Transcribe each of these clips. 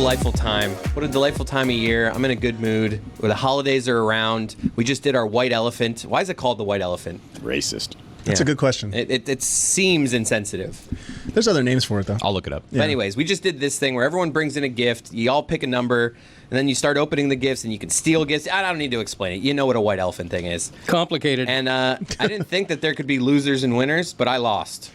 delightful time. What a delightful time of year. I'm in a good mood. Where the holidays are around. We just did our white elephant. Why is it called the white elephant? Racist. That's a good question. It seems insensitive. There's other names for it, though. I'll look it up. But anyways, we just did this thing where everyone brings in a gift. You all pick a number, and then you start opening the gifts, and you can steal gifts. I don't need to explain it. You know what a white elephant thing is. Complicated. And I didn't think that there could be losers and winners, but I lost.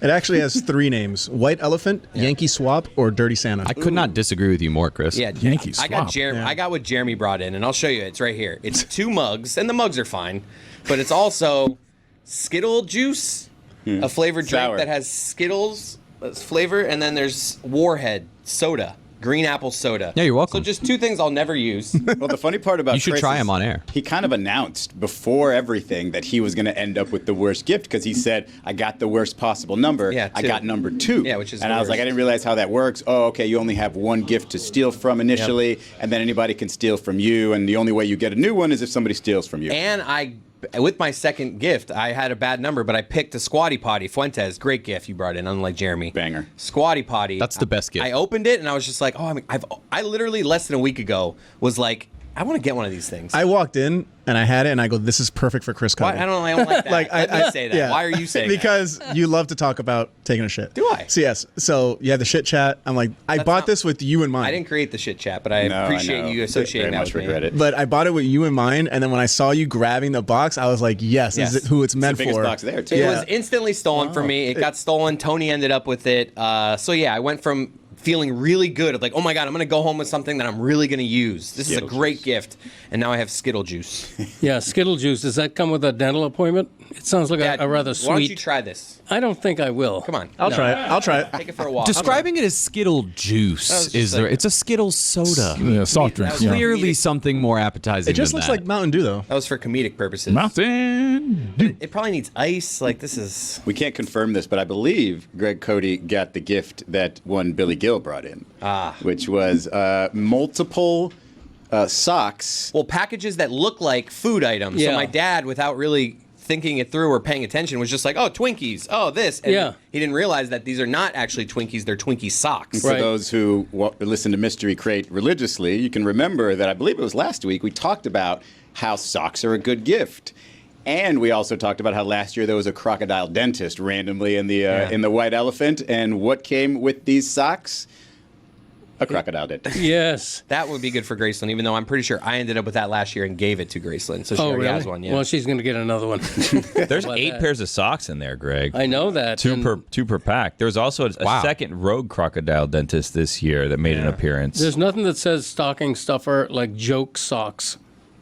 It actually has 3 names: White Elephant, Yankee Swap, or Dirty Santa. I could not disagree with you more, Chris. Yeah, Yankee I got swap. I got what Jeremy brought in, and I'll show you. It's right here. It's 2 mugs, and the mugs are fine, but it's also Skittle juice, a flavored drink Sour. that has Skittles flavor, and then there's Warhead soda, green apple soda. Yeah, you're welcome. So just 2 things I'll never use. Well, the funny part about You should Chris try is him on air. He kind of announced before everything that he was going to end up with the worst gift because he said, I got the worst possible number. Yeah, I 2. got number 2. Yeah, which is And the I was like, worst. I didn't realize how that works. Oh, okay, you only have 1 gift to steal from initially, and then anybody can steal from you, and the only way you get a new one is if somebody steals from you. And with my second gift, I had a bad number, but I picked a Squatty Potty. Fuentes, great gift you brought in, unlike Jeremy. Banger. Squatty Potty. That's the best gift. I opened it and I was just like, oh, I literally less than a week ago was like, I want to get one of these things. I walked in and I had it, and I go, "This is perfect for Chris Why? Cote." I don't like that. Like, Let me say that. yeah. Why are you saying Because you love to talk about taking a shit. Do I? So yes. So you have the shit chat. I'm like, I bought this with you in that? mind. I didn't create the shit chat, but I No, appreciate know. you associating Very that much with me. regret it. But I bought it with you in mind, and then when I saw you grabbing the box, I was like, "Yes, Yes. is it who it's meant the biggest for?" box there, too. It Yeah. was instantly stolen from me. It got stolen. Tony ended up with it. So yeah, I went from feeling really good of like, oh my God, I'm going to go home with something that I'm really going to use. This is a Skittle great juice. gift. And now I have Skittle juice. Yeah, Skittle juice. Does that come with a dental appointment? It sounds like Dad, a rather Why don't you sweet. try this? I don't think I will. Come on. I'll try it. I'll try it. Take it for a walk. Describing it as Skittle That was juice just is there? like- It's a Skittle soda. Yeah, soft drinks. Yeah. Clearly something more appetizing. It just than looks that. like Mountain Dew, though. That was for comedic purposes. Mountain Dew. It probably needs ice. Like, this is... We can't confirm this, but I believe Greg Cote got the gift that one Billy Gill brought in, which was multiple socks. Well, packages that look like food items. So Yeah. my dad, without really thinking it through or paying attention, was just like, oh, Twinkies. Oh, this. And Yeah. he didn't realize that these are not actually Twinkies. They're Twinkie socks. For Right. those who listen to Mystery Crate religiously, you can remember that I believe it was last week we talked about how socks are a good gift. And we also talked about how last year there was a crocodile dentist randomly in the White Elephant. And what came with these socks? A crocodile dentist. Yes. That would be good for Graceland, even though I'm pretty sure I ended up with that last year and gave it to Graceland. So she Oh, already really? has one, yeah. Well, she's going to get another one. There's About 8 that? pairs of socks in there, Greg. I know that. Two and per pack. There was also a Wow. second rogue crocodile dentist this year that made an appearance. There's nothing that says stocking stuffer like joke socks.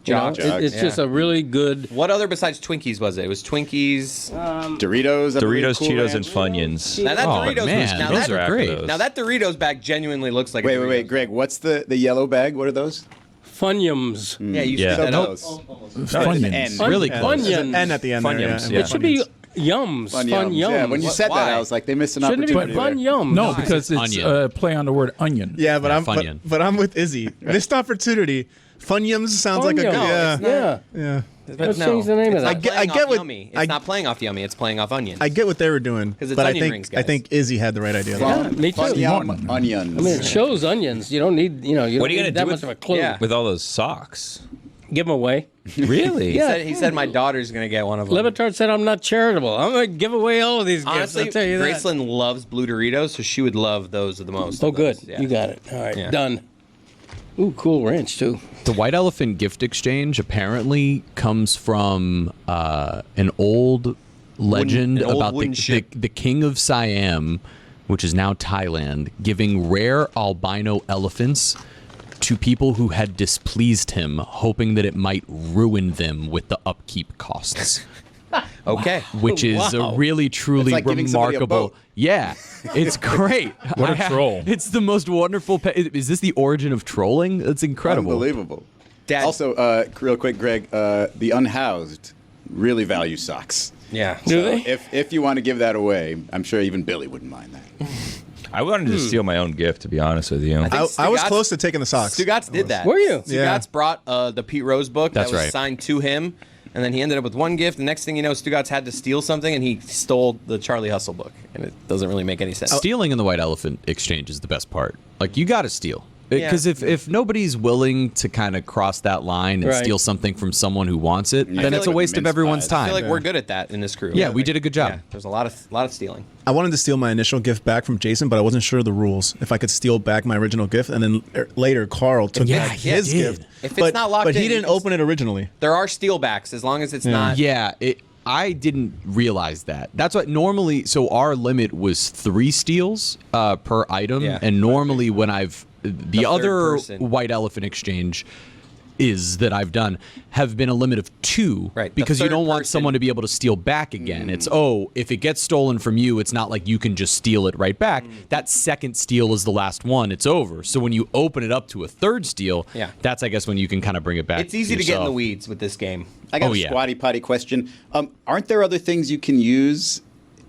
You know, Jock. it's just a really good. What other besides Twinkies was it? It was Twinkies. Doritos. I believe, Doritos, Cool Cheetos, Ranch. and Funyuns. Now that Oh, Doritos man, was, now those that, are great. those. Now that Doritos bag genuinely looks like Wait, a Doritos. wait, Greg. What's the yellow bag? What are those? Funyums. Yeah, you Yeah. set that up. Those. Funyuns. N. Really Fun- close. Funyuns. And at the end, there, Funyuns, yeah. yeah. It should be yums. Fun yums. Yeah, when you said Why? that, I was like, they missed an Shouldn't it opportunity. be fun there. yums? No, because it's Onion. a play on the word onion. Yeah, but Yeah, I'm Funyun. but I'm with Izzy. Missed opportunity. Funyums sounds like a good. Funyums. Yeah, Yeah. yeah. Let's change the name of It's that. not playing I get off what- Yummy. It's I- not playing off Yummy. It's playing off Onions. I get what they were doing, 'Cause it's but onion I think rings, I guys. think Izzy had the right idea. Yeah, me too. Funyun onions. I mean, it shows onions. You don't need, you What are you don't gonna need that do much of a clue. Yeah. with all those socks? Give them away. Really? Yeah. He said my daughter's going to get one of them. LeBatard said I'm not charitable. I'm going to give away all of these gifts. Honestly, I'll tell you that. Graceland loves Blue Doritos, so she would love those the most. Oh, of good. those. Yeah. You got it. All right, Yeah. done. Ooh, cool ranch, too. The White Elephant gift exchange apparently comes from an old legend an old about wooden the ship. king of Siam, which is now Thailand, giving rare albino elephants to people who had displeased him, hoping that it might ruin them with the upkeep costs. Okay. Which is a Wow. really, truly It's like giving somebody a remarkable. boat. Yeah, it's great. What a troll. It's the most wonderful. Is this the origin of trolling? That's incredible. Unbelievable. Dad- Also, real quick, Greg, the unhoused really value socks. Yeah. Do they? If you want to give that away, I'm sure even Billy wouldn't mind that. I wanted to steal my own gift, to be honest with you. think I was Stugotz- close to taking the socks. Stugotz did that. Were you? Stugotz Yeah. brought the Pete Rose book That's that was right. signed to him, and then he ended up with one gift. The next thing you know, Stugotz had to steal something, and he stole the Charlie Hustle book, and it doesn't really make any sense. Stealing in the White Elephant exchange is the best part. Like, you got to steal. Because if nobody's willing to kind of cross that line and Right. steal something from someone who wants it, then feel it's like a waste with of mince everyone's pies, I time. feel like we're good at that in this crew. Yeah, we did a good job. Yeah, there's a lot of stealing. I wanted to steal my initial gift back from Jason, but I wasn't sure of the rules. If I could steal back my original gift, and then later Carl took Yeah, back he his did. gift. If it's not locked but he in, you didn't can open it originally. There are steelbacks as long as it's not. Yeah, I didn't realize that. That's what normally. So our limit was 3 steals per item, Yeah. and normally when the third other person. white elephant exchange that I've done have been a limit of 2, Right, the because you third don't want person- someone to be able to steal back again. It's if it gets stolen from you, it's not like you can just steal it right back. That second steal is the last one. It's over. So when you open it up to a third steal, Yeah. that's I guess when you can kind of bring it back. It's easy to get in the yourself. weeds with this game. I got Oh, a yeah. squatty potty question. Aren't there other things you can use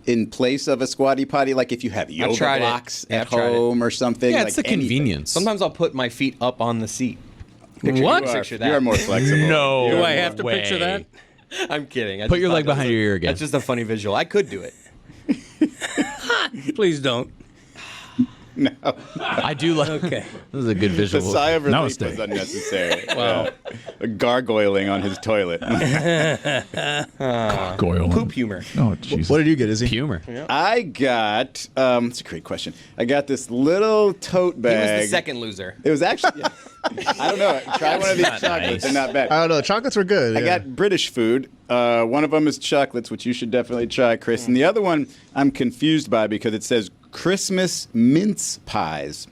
in place of a squatty potty? Like if you have yoga tried it. blocks Yeah, at I've tried it. home or something? Yeah, like it's the anything. convenience. Sometimes I'll put my feet up on the seat. What? You are, Picture that. you are more flexible. No. Do You are I more- have to picture that? I'm kidding. I Put just your thought leg that was behind your ear again. That's just a funny visual. I could do it. Please don't. I do like. Okay. This is a good The visual. sigh of relief Namaste. was unnecessary. Wow. Gargoyling on his toilet. Goyle. Poop humor. Oh, Jesus. What did you get, Izzy? Humor. I got, it's a great question. I got this little tote He bag. was the second loser. It was actually, I don't know. Try one of these Not chocolates. nice. They're not bad. I don't know. Chocolates were good. I yeah. got British food. One of them is chocolates, which you should definitely try, Chris. And the other one I'm confused by because it says Christmas mince pies.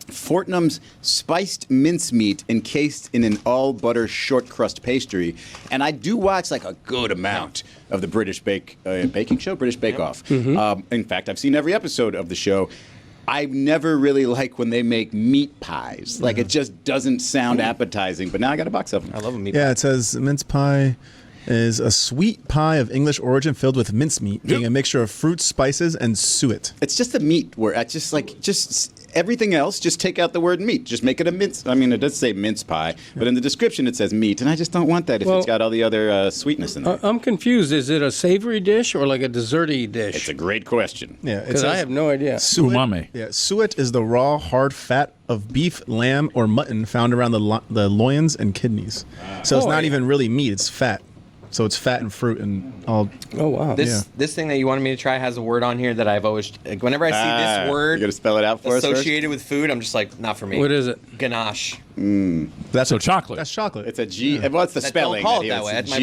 Fortnum's spiced mincemeat encased in an all-butter short crust pastry. And I do watch like a good amount of the British baking show, British Bake Off. In fact, I've seen every episode of the show. I never really like when they make meat pies. Like it just doesn't sound appetizing. But now I got a box of them. I love a meat. Yeah, it says mince pie is a sweet pie of English origin filled with mincemeat, being a mixture of fruits, spices, and suet. It's just a meat word. I just everything else. Just take out the word meat. Just make it a mince. I mean, it does say mince pie, but in the description it says meat, and I just don't want that if Well, it's got all the other sweetness in there. I'm confused. Is it a savory dish or like a desserty dish? It's a great question. Yeah, it Because I says have no idea. suet. Umami. Yeah, suet is the raw, hard fat of beef, lamb, or mutton found around the loins and kidneys. So it's Oh, not yeah. even really meat; it's fat. So it's fat and fruit and all. Oh, wow. This thing that you wanted me to try has a word on here that I've always like, whenever I see this word You got to spell it out for us first? associated with food, I'm just like, not for me. What is it? Ganache. That's So chocolate. That's chocolate. It's a G. What's the Don't spelling? call it It's that way. That's my-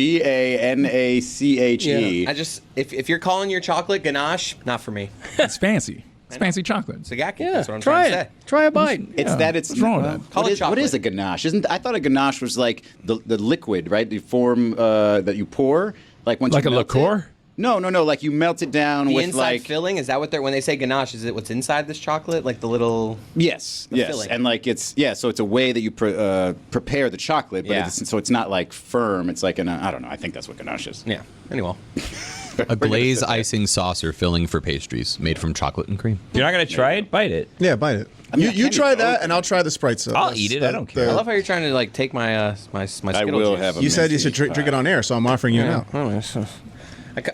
G-A-N-A-C-H-E. I just if you're calling your chocolate ganache, not for me. It's fancy. It's fancy chocolate. It's a gaki. Yeah, That's what I'm try trying it. to say. Try a bite. It's Yeah. that it's What's wrong with that? Call what it is, what is a chocolate. ganache? I thought a ganache was like the liquid, right? The form that you pour, like once Like you a melt liqueur? it. No. Like you melt it down The with inside like filling, is that what they're when they say ganache? Is it what's inside this chocolate, like the little? yes, filling. and like it's so it's a way that you prepare the chocolate, but Yeah. so it's not like firm. It's like I don't know. I think that's what ganache is. Yeah. Anyway, A glaze icing saucer filling for pastries made from chocolate and cream. You're not gonna try it? Bite it. yeah, bite it. mean, I you can't try eat that, both. and I'll try the Sprite. I'll eat it, I don't care. I love how you're trying to like take my my Skittles I will juice. have a You said you mincemeat should drink pie. it on air, so I'm offering you now.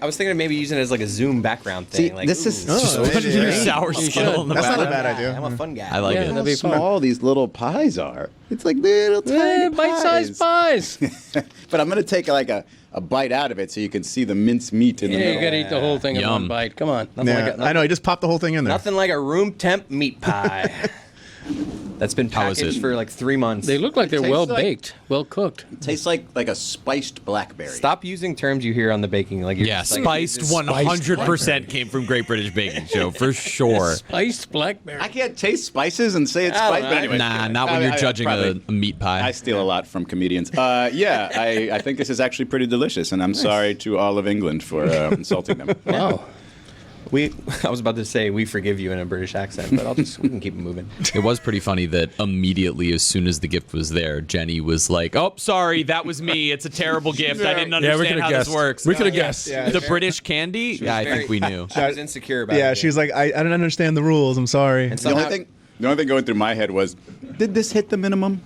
I was thinking of maybe using it as like a Zoom background See, thing. Like, this is ooh, so Put it in your sour You Skittle should. in the That's not a back. bad idea. I'm a fun guy. I like Yeah, it. that'd how be fun. small these little pies are. It's like little tiny Bite-sized pies. But I'm gonna take like a bite out of it so you can see the mince meat in the Yeah, you middle. got to eat the whole thing in Yum. one bite. Come on. Nothing Yeah, like a, I know. You just popped the whole thing in there. Nothing like a room temp meat pie. That's been How is packaged it? for like 3 months. They look like they're tastes well like- baked, well cooked. Tastes like a spiced blackberry. Stop using terms you hear on the baking. Like you're Yeah, just like, spiced this is 100% came from Great British Baking Show for sure. Spiced blackberry. I can't taste spices and say it's I don't spiced. know. But anyway, Nah, not when I- you're I judging probably- a meat pie. I steal a lot from comedians. Yeah, I think this is actually pretty delicious, and I'm sorry to all of England for insulting them. Wow. I was about to say we forgive you in a British accent, but we can keep it moving. It was pretty funny that immediately, as soon as the gift was there, Jenny was like, "Oh, sorry, that was me. It's a terrible gift. I didn't Yeah, we understand could how have this guessed. works." We could have guessed. Yeah. The British candy? Yeah, I think we knew. I was insecure about it. Yeah, she's like, I don't understand the rules. I'm sorry. And The only somehow- thing going through my head was, did this hit the minimum?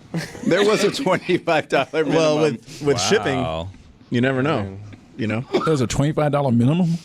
There was a $25 minimum. Well, with shipping, Wow. you never know. You know. There's a $25 minimum.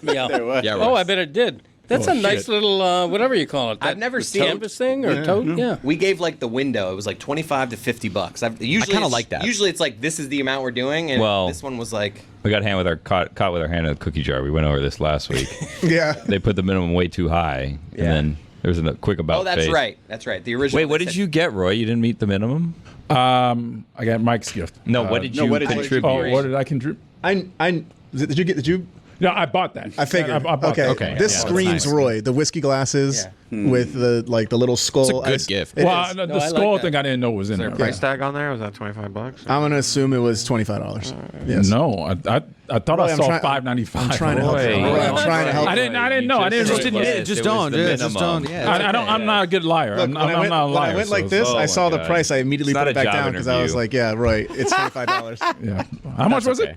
Yeah. there was. Yeah, Oh, right. I bet it did. That's a nice little, whatever you call it. I've never seen canvas thing or tote. Yeah. We gave like the window. It was like $25 to $50. Usually, kinda like that. Usually, it's like this is the amount we're doing, and Well- this one was like We got caught with our hand in the cookie jar. We went over this last week. Yeah. They put the minimum way too high, and then there was a quick about. oh, that's face. right. That's right. The original. Wait, what they did said- you get, Roy? You didn't meet the minimum? I got Mike's gift. No. What did you what did you- contribute? Oh, what did I contribute? Did you? No, I bought that. I figured. I bought okay. that. Okay. This Yeah, screams that's nice. Roy. The whiskey glasses with the little skull. It's a good gift. It Well, is. the No, I like skull that. thing I didn't know was in there. Price tag on there? Was that $25? I'm gonna assume it was $25. Yes. No, I thought Roy, I I'm saw trying- $5.95. I'm trying to help. Roy. you. Roy, I'm trying to help. I didn't know. I didn't Just really admit it. look. Just don't. Just don't. Yeah. I'm not a good liar. Look, I'm when I not a liar. when I went like so- this, Oh I saw my the God. price. I immediately It's not put it a back job down because I was interview. like, "Yeah, Roy, it's $25." Yeah. How much was Okay.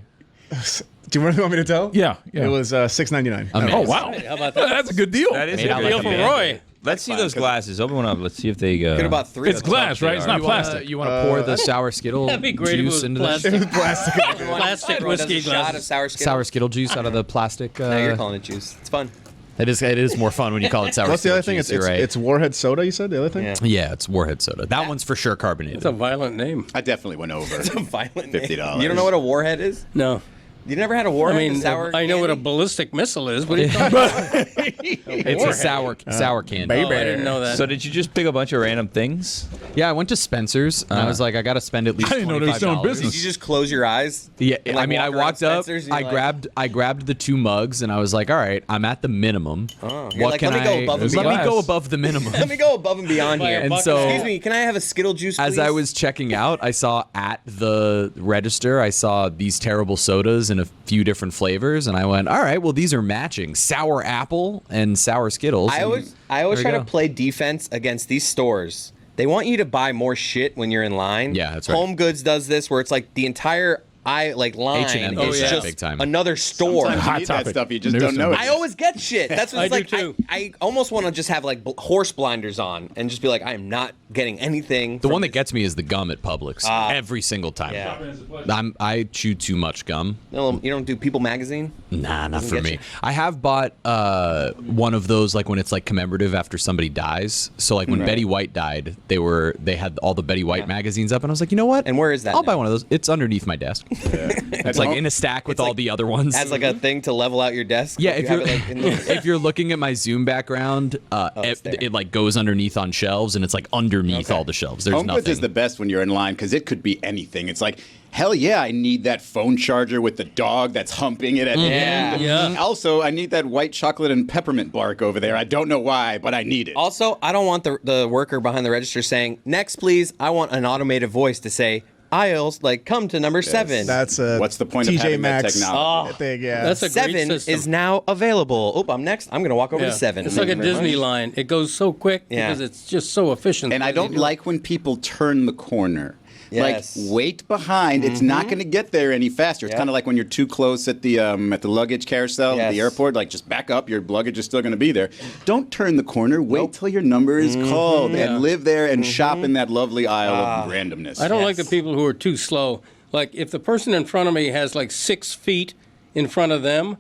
it? Do you want me to tell? Yeah. It was $6.99. Amazing. Oh wow. How about that? That's a good deal. That is Made a out good like a deal. man. Roy. Let's see those glasses. Open one up. Let's see if they go. Get about 3. It's glass, right? It's not plastic. You want to pour the sour Skittle That'd be great if it juice was into plastic. this? Plastic. Plastic Everyone does whiskey a shot of glasses. sour Skittles. Sour Skittle juice out of the plastic. No, you're calling it juice. It's fun. It is more fun when you call it sour What's the Skittle other thing? juice, It's you're right. it's Warhead soda. You said the other thing. Yeah. Yeah, it's Warhead soda. That one's for sure carbonated. It's a violent name. I definitely went over. It's a violent name. $50. You don't know what a warhead is? No. You never had a I warhead? mean, sour I know what a candy? ballistic missile is. What are you talking about? It's a sour candy. Oh, I didn't know that. So did you just pick a bunch of random things? Yeah, I went to Spencer's and I was like, I got to spend at least I didn't know they were still in $25. business. Did you just close your eyes? Yeah, And, like, I mean, I walk around walked up, Spencer's and I you're like- grabbed the 2 mugs, and I was like, all right, I'm at the minimum. Oh, you're What like, can let me go above and Let me beyond. go above the minimum. Let me go above and beyond Buy a here. And bucket so- of- Excuse me, can I have a Skittle juice, please? As I was checking out, I saw at the register, I saw these terrible sodas in a few different flavors, and I went, all right, well, these are matching. Sour apple and sour Skittles. I always There we try to go. play defense against these stores. They want you to buy more shit when you're in line. Yeah, that's right. Home Goods does this, where it's like the entire line H&M is does that just big time. another store. Sometimes Hot you need that topic. stuff. You just News don't know it. I always get shit. That's what it's I like. do too. I almost want to just have like horse blinders on and just be like, I am not getting anything. The one that gets me is the gum at Publix every single time. Yeah. I chew too much gum. No, you don't do People Magazine? Nah, not Doesn't for get me. you. I have bought one of those like when it's like commemorative after somebody dies. So like when Betty White died, they had all the Betty White magazines up, and I was like, you know what? And where is that I'll now? buy one of those. It's underneath my desk. It's like in a stack with all the other ones. As like a thing to level out your desk? Yeah, Like, if you you're have it, like, in the- if you're looking at my Zoom background, it's there. it like goes underneath on shelves, and it's like underneath all the shelves. There's Home Goods nothing. is the best when you're in line because it could be anything. It's like, hell yeah, I need that phone charger with the dog that's humping it at the end. Yeah. Also, I need that white chocolate and peppermint bark over there. I don't know why, but I need it. Also, I don't want the worker behind the register saying, next, please. I want an automated voice to say, aisles, like, come to number 7. That's What's the point of TJ having that Maxx technology? thing. Yeah. That's a great 7 system. is now available. Oh, I'm next. I'm going to walk over Yeah. to 7. It's like a Thank you very Disney much. line. It goes so quick Yeah. because it's just so efficient. And I don't like when people turn the corner. Yes. Like, wait behind. It's not going to get there any faster. It's Yeah. kind of like when you're too close at the luggage carousel at the Yes. airport. Like, just back up. Your luggage is still going to be there. Don't turn the corner. Wait till your number is called and live there and shop in that lovely aisle of randomness. I don't like Yes. the people who are too slow. Like, if the person in front of me has like 6 feet in front of them,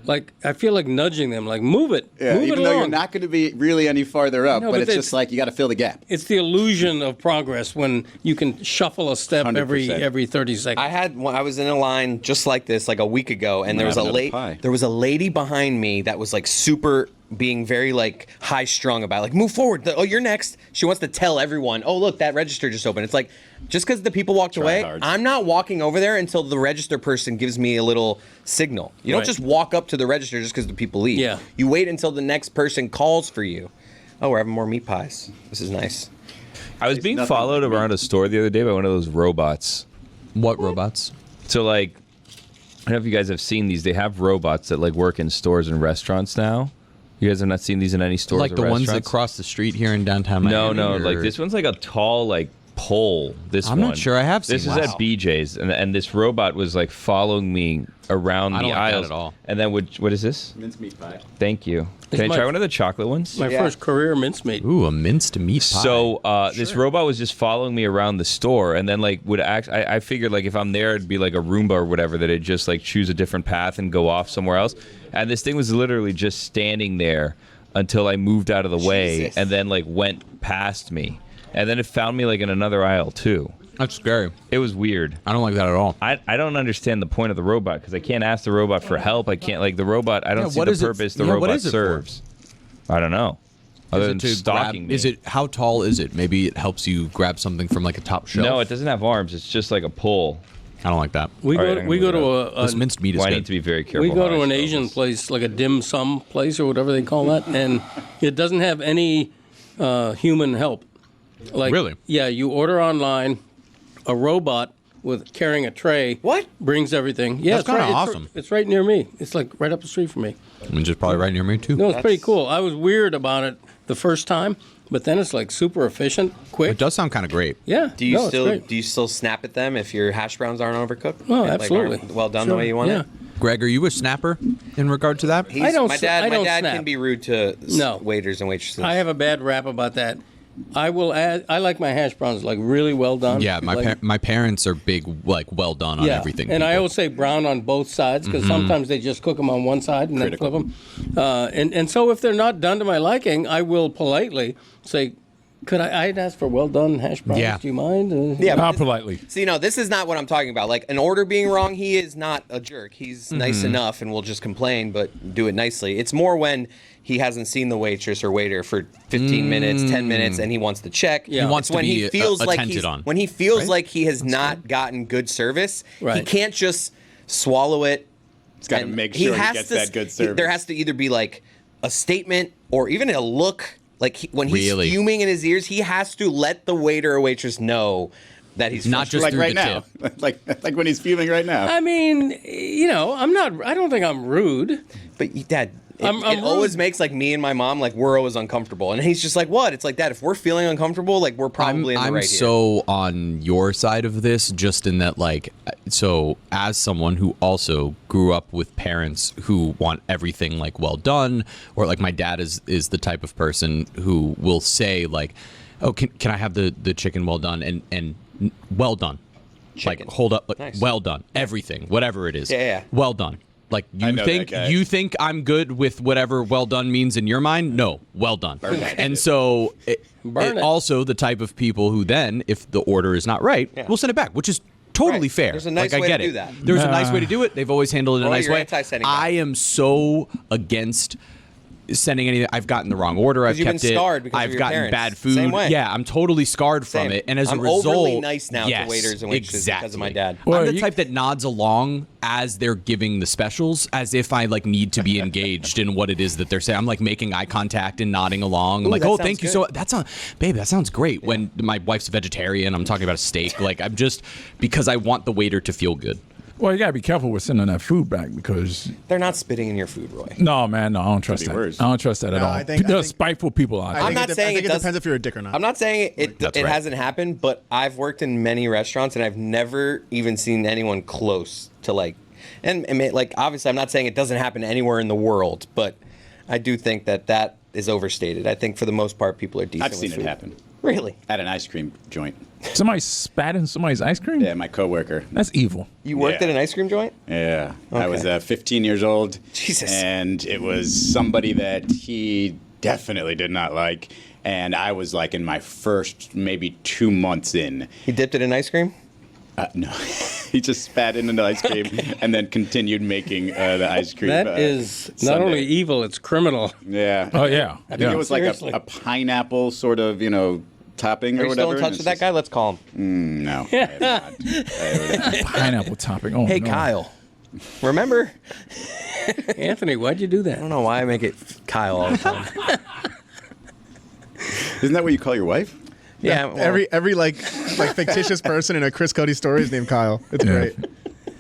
like, I feel like nudging them, like, move it. Yeah, move even it though along. you're not going to be really any farther up, No, but but it's it's- just like you got to fill the gap. It's the illusion of progress when you can shuffle a step 100%. every 30 seconds. I was in a line just like this like a week ago, and there was have a another pie. there was a lady behind me that was like super being very like high strung about like move forward. Oh, you're next. She wants to tell everyone. Oh, look, that register just opened. It's like just because the people walked away, Tryhards. I'm not walking over there until the register person gives me a little signal. You don't Right. just walk up to the register just because the people leave. Yeah. You wait until the next person calls for you. Oh, we're having more meat pies. This is nice. I was being nothing followed like around a store the other day by one of those robots. What robots? So like, I don't know if you guys have seen these. They have robots that like work in stores and restaurants now. You guys have not seen these in any stores Like or the ones that restaurants? cross the street here in downtown No, Miami? no. or- Like this one's like a tall like pole. This I'm one. not sure I have This seen is one. at Wow. BJ's, and this robot was like following me around I the don't like that aisles at all. And then what is this? Mincemeat pie. Thank you. It's Can I my- try one of the chocolate ones? My first career mincemeat. Ooh, a minced meat pie. So this robot was just following me around the store, and then like would act. I figured like if I'm there, it'd be like a Roomba or whatever that it'd just like choose a different path and go off somewhere else. And this thing was literally just standing there, until I moved out of the way, Jesus. and then like went past me, and then it found me like in another aisle too. That's scary. It was weird. I don't like that at all. I don't understand the point of the robot because I can't ask the robot for help. I can't like the robot. I don't see what the is it- purpose the yeah, what robot is it for? serves. I don't know. Other than Is it to stalking grab, me. is it how tall is it? Maybe it helps you grab something from like a top shelf. No, it doesn't have arms. It's just like a pull. I don't like that. We All go right, I'm we gonna go look it to a This minced meat is Well, I good. need to be very careful. we go how to I an spell Asian this. place, like a dim sum place or whatever they call that, and it doesn't have any human help. Like, Really? Yeah, you order online, a robot with carrying a tray. What? Brings everything. Yeah, That's it's right, kinda it's awesome. It's right near me. It's like right up the street from me. Which is probably right near me too. No, it's pretty cool. I was weird about it the first time, but then it's like super efficient, quick. It does sound kind of great. Yeah. Do you no, it's great. still snap at them if your hash browns aren't overcooked? Oh, Like, absolutely. aren't well done the Sure, way you want yeah. it? Greg, are you a snapper in regard to that? He's- don't my s- dad. I My don't dad snap. can be rude to No. waiters and waitresses. I have a bad rap about that. I will add. I like my hash browns like really well done. Yeah, like, my parents are big, like well done on everything. And I people. always say brown on both sides because sometimes they just cook them on one side and Critical. then flip them. And so if they're not done to my liking, I will politely say, "Could I'd ask for well done hash browns? Yeah. Do you mind?" Yeah, How but politely. See, no, this is not what I'm talking about. Like an order being wrong, he is not a jerk. He's nice enough and will just complain, but do it nicely. It's more when he hasn't seen the waitress or waiter for 15 minutes, 10 minutes, and he wants to check. Yeah. He wants It's to when be he feels like attended he's, on. when he feels like he has not gotten good service. He Right. can't just swallow it. He's got to and make sure he has gets to- that good service. There has to either be like a statement or even a look. Like when he's Really? fuming in his ears, he has to let the waiter or waitress know that he's Not just frustrated. like through right the now, like when he's fuming right now. I mean, you know, I'm not. I don't think I'm rude. But Dad, it, I'm it always rude. makes like me and my mom like we're always uncomfortable, and he's just like, "What?" It's like, Dad, if we're feeling uncomfortable, like we're probably in the I'm right so on your side of this, just in that, like, so as someone who also grew up with parents who want everything like well done, or like my dad is the type of person who will say like, "Oh, can I have the chicken well done?" and well done, Chicken. like hold up, like, Nice. well done, everything, whatever it is, Yeah. well done. Like I you know think that guy. you think I'm good with whatever well done means in your mind? No, well done. And so Burn it. also the type of people who then, if the order is not right, will send it back, which is totally Right. fair. There's a nice like, way I to get do it. that. There's a nice way to do it. They've always handled it in a Roy, nice you're way. anti-sending back. I am so against sending anything. I've gotten the wrong order. I've you've been kept it. scarred because of I've your gotten parents. bad food. Same way. Yeah, I'm totally scarred Same. from it. And as I'm a result, overly nice now to yes, waiters and waitresses because of my dad. I'm Well, the you- type that nods along as they're giving the specials, as if I like need to be engaged in what it is that they're saying. I'm like making eye contact and nodding along. I'm Ooh, like, that oh, sounds thank you. good. So that sounds, babe, that sounds great. When my wife's a vegetarian, I'm talking about a steak. Like I'm just because I want the waiter to feel good. Well, you gotta be careful with sending that food back because They're not spitting in your food, Roy. no, man, no, I don't trust Could be that. worse. I don't trust that at No, all. I think- There I are think- spiteful people out there. I'm not saying I think it it does- depends if you're a dick or not. I'm not saying it That's right. hasn't happened, but I've worked in many restaurants and I've never even seen anyone close to like, and like obviously I'm not saying it doesn't happen anywhere in the world, but I do think that is overstated. I think for the most part people are decent. I've seen with it food. happen Really? at an ice cream joint. Somebody spat in somebody's ice cream? Yeah, my coworker. That's evil. You worked Yeah. at an ice cream joint? Yeah, I Okay. was 15 years old. Jesus. And it was somebody that he definitely did not like. And I was like in my first maybe 2 months in. He dipped it in ice cream? No, he just spat in the ice cream and then continued making the ice cream. That is not sundae. only evil; it's criminal. Yeah. Oh yeah. I think it was like Seriously. a pineapple sort of, topping Are or you still whatever. in touch and with that guy? Let's call him. No. I have not. pineapple topping. Oh Hey, no. Kyle. Remember? Anthony, why'd you do I that? don't know why I make it Kyle all the time. Isn't that what you call your wife? Yeah. well, Every like fictitious person in a Chris Cody story is named Kyle. It's Yeah. great.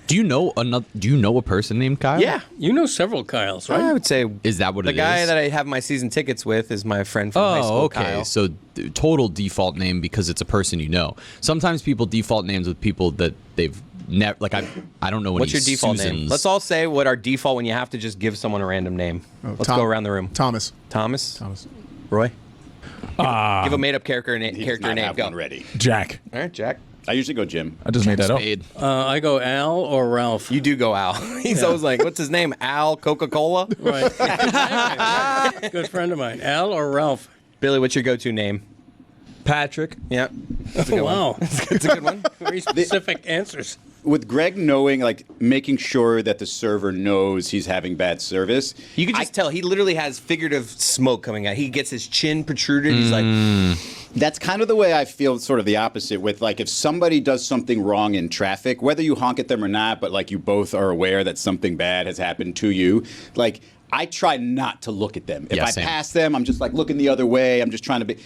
Do you know a person named Kyle? Yeah. You know several Kyles, right? I would say Is that what the it guy is? that I have my season tickets with is my friend from high school, Oh, okay. Kyle. So total default name because it's a person you know. Sometimes people default names with people that they've never like. I don't know any What's your default Susans. name? Let's all say what our default when you have to just give someone a random name. Let's Tom- go around the room. Thomas. Thomas. Thomas. Roy. Give a made-up character He does character not name. have Go. one ready. Jack. All right, Jack. I usually go Jim. I just made that up. Spade. I go Al or Ralph. You do go Al. He's always like, what's his name? Al Coca-Cola? Right. Exactly. Good friend of mine. Al or Ralph? Billy, what's your go-to name? Patrick. Yeah. Wow. It's a good one. Very specific answers. With Greg knowing, like, making sure that the server knows he's having bad service. You can just tell he literally has figurative smoke coming out. He gets his chin protruded. He's like, That's kind of the way I feel, sort of the opposite with, like, if somebody does something wrong in traffic, whether you honk at them or not, but, like, you both are aware that something bad has happened to you, like, I try not to look at them. If Yeah, I same. pass them, I'm just, like, looking the other way. I'm just trying to be...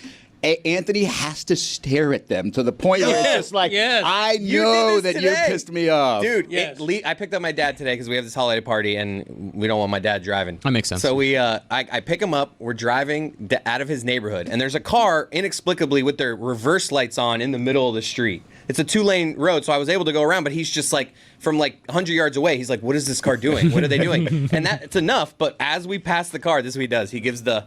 Anthony has to stare at them to the point where it's just like, yes. I You know did this that you today. pissed me off. dude, Yes. I picked up my dad today because we have this holiday party and we don't want my dad driving. That makes sense. So I pick him up. We're driving out of his neighborhood, and there's a car inexplicably with their reverse lights on in the middle of the street. It's a 2-lane road, so I was able to go around, but he's just like, from like 100 yards away, he's like, what is this car doing? What are they doing? And it's enough, but as we pass the car, this is what he does. He gives the...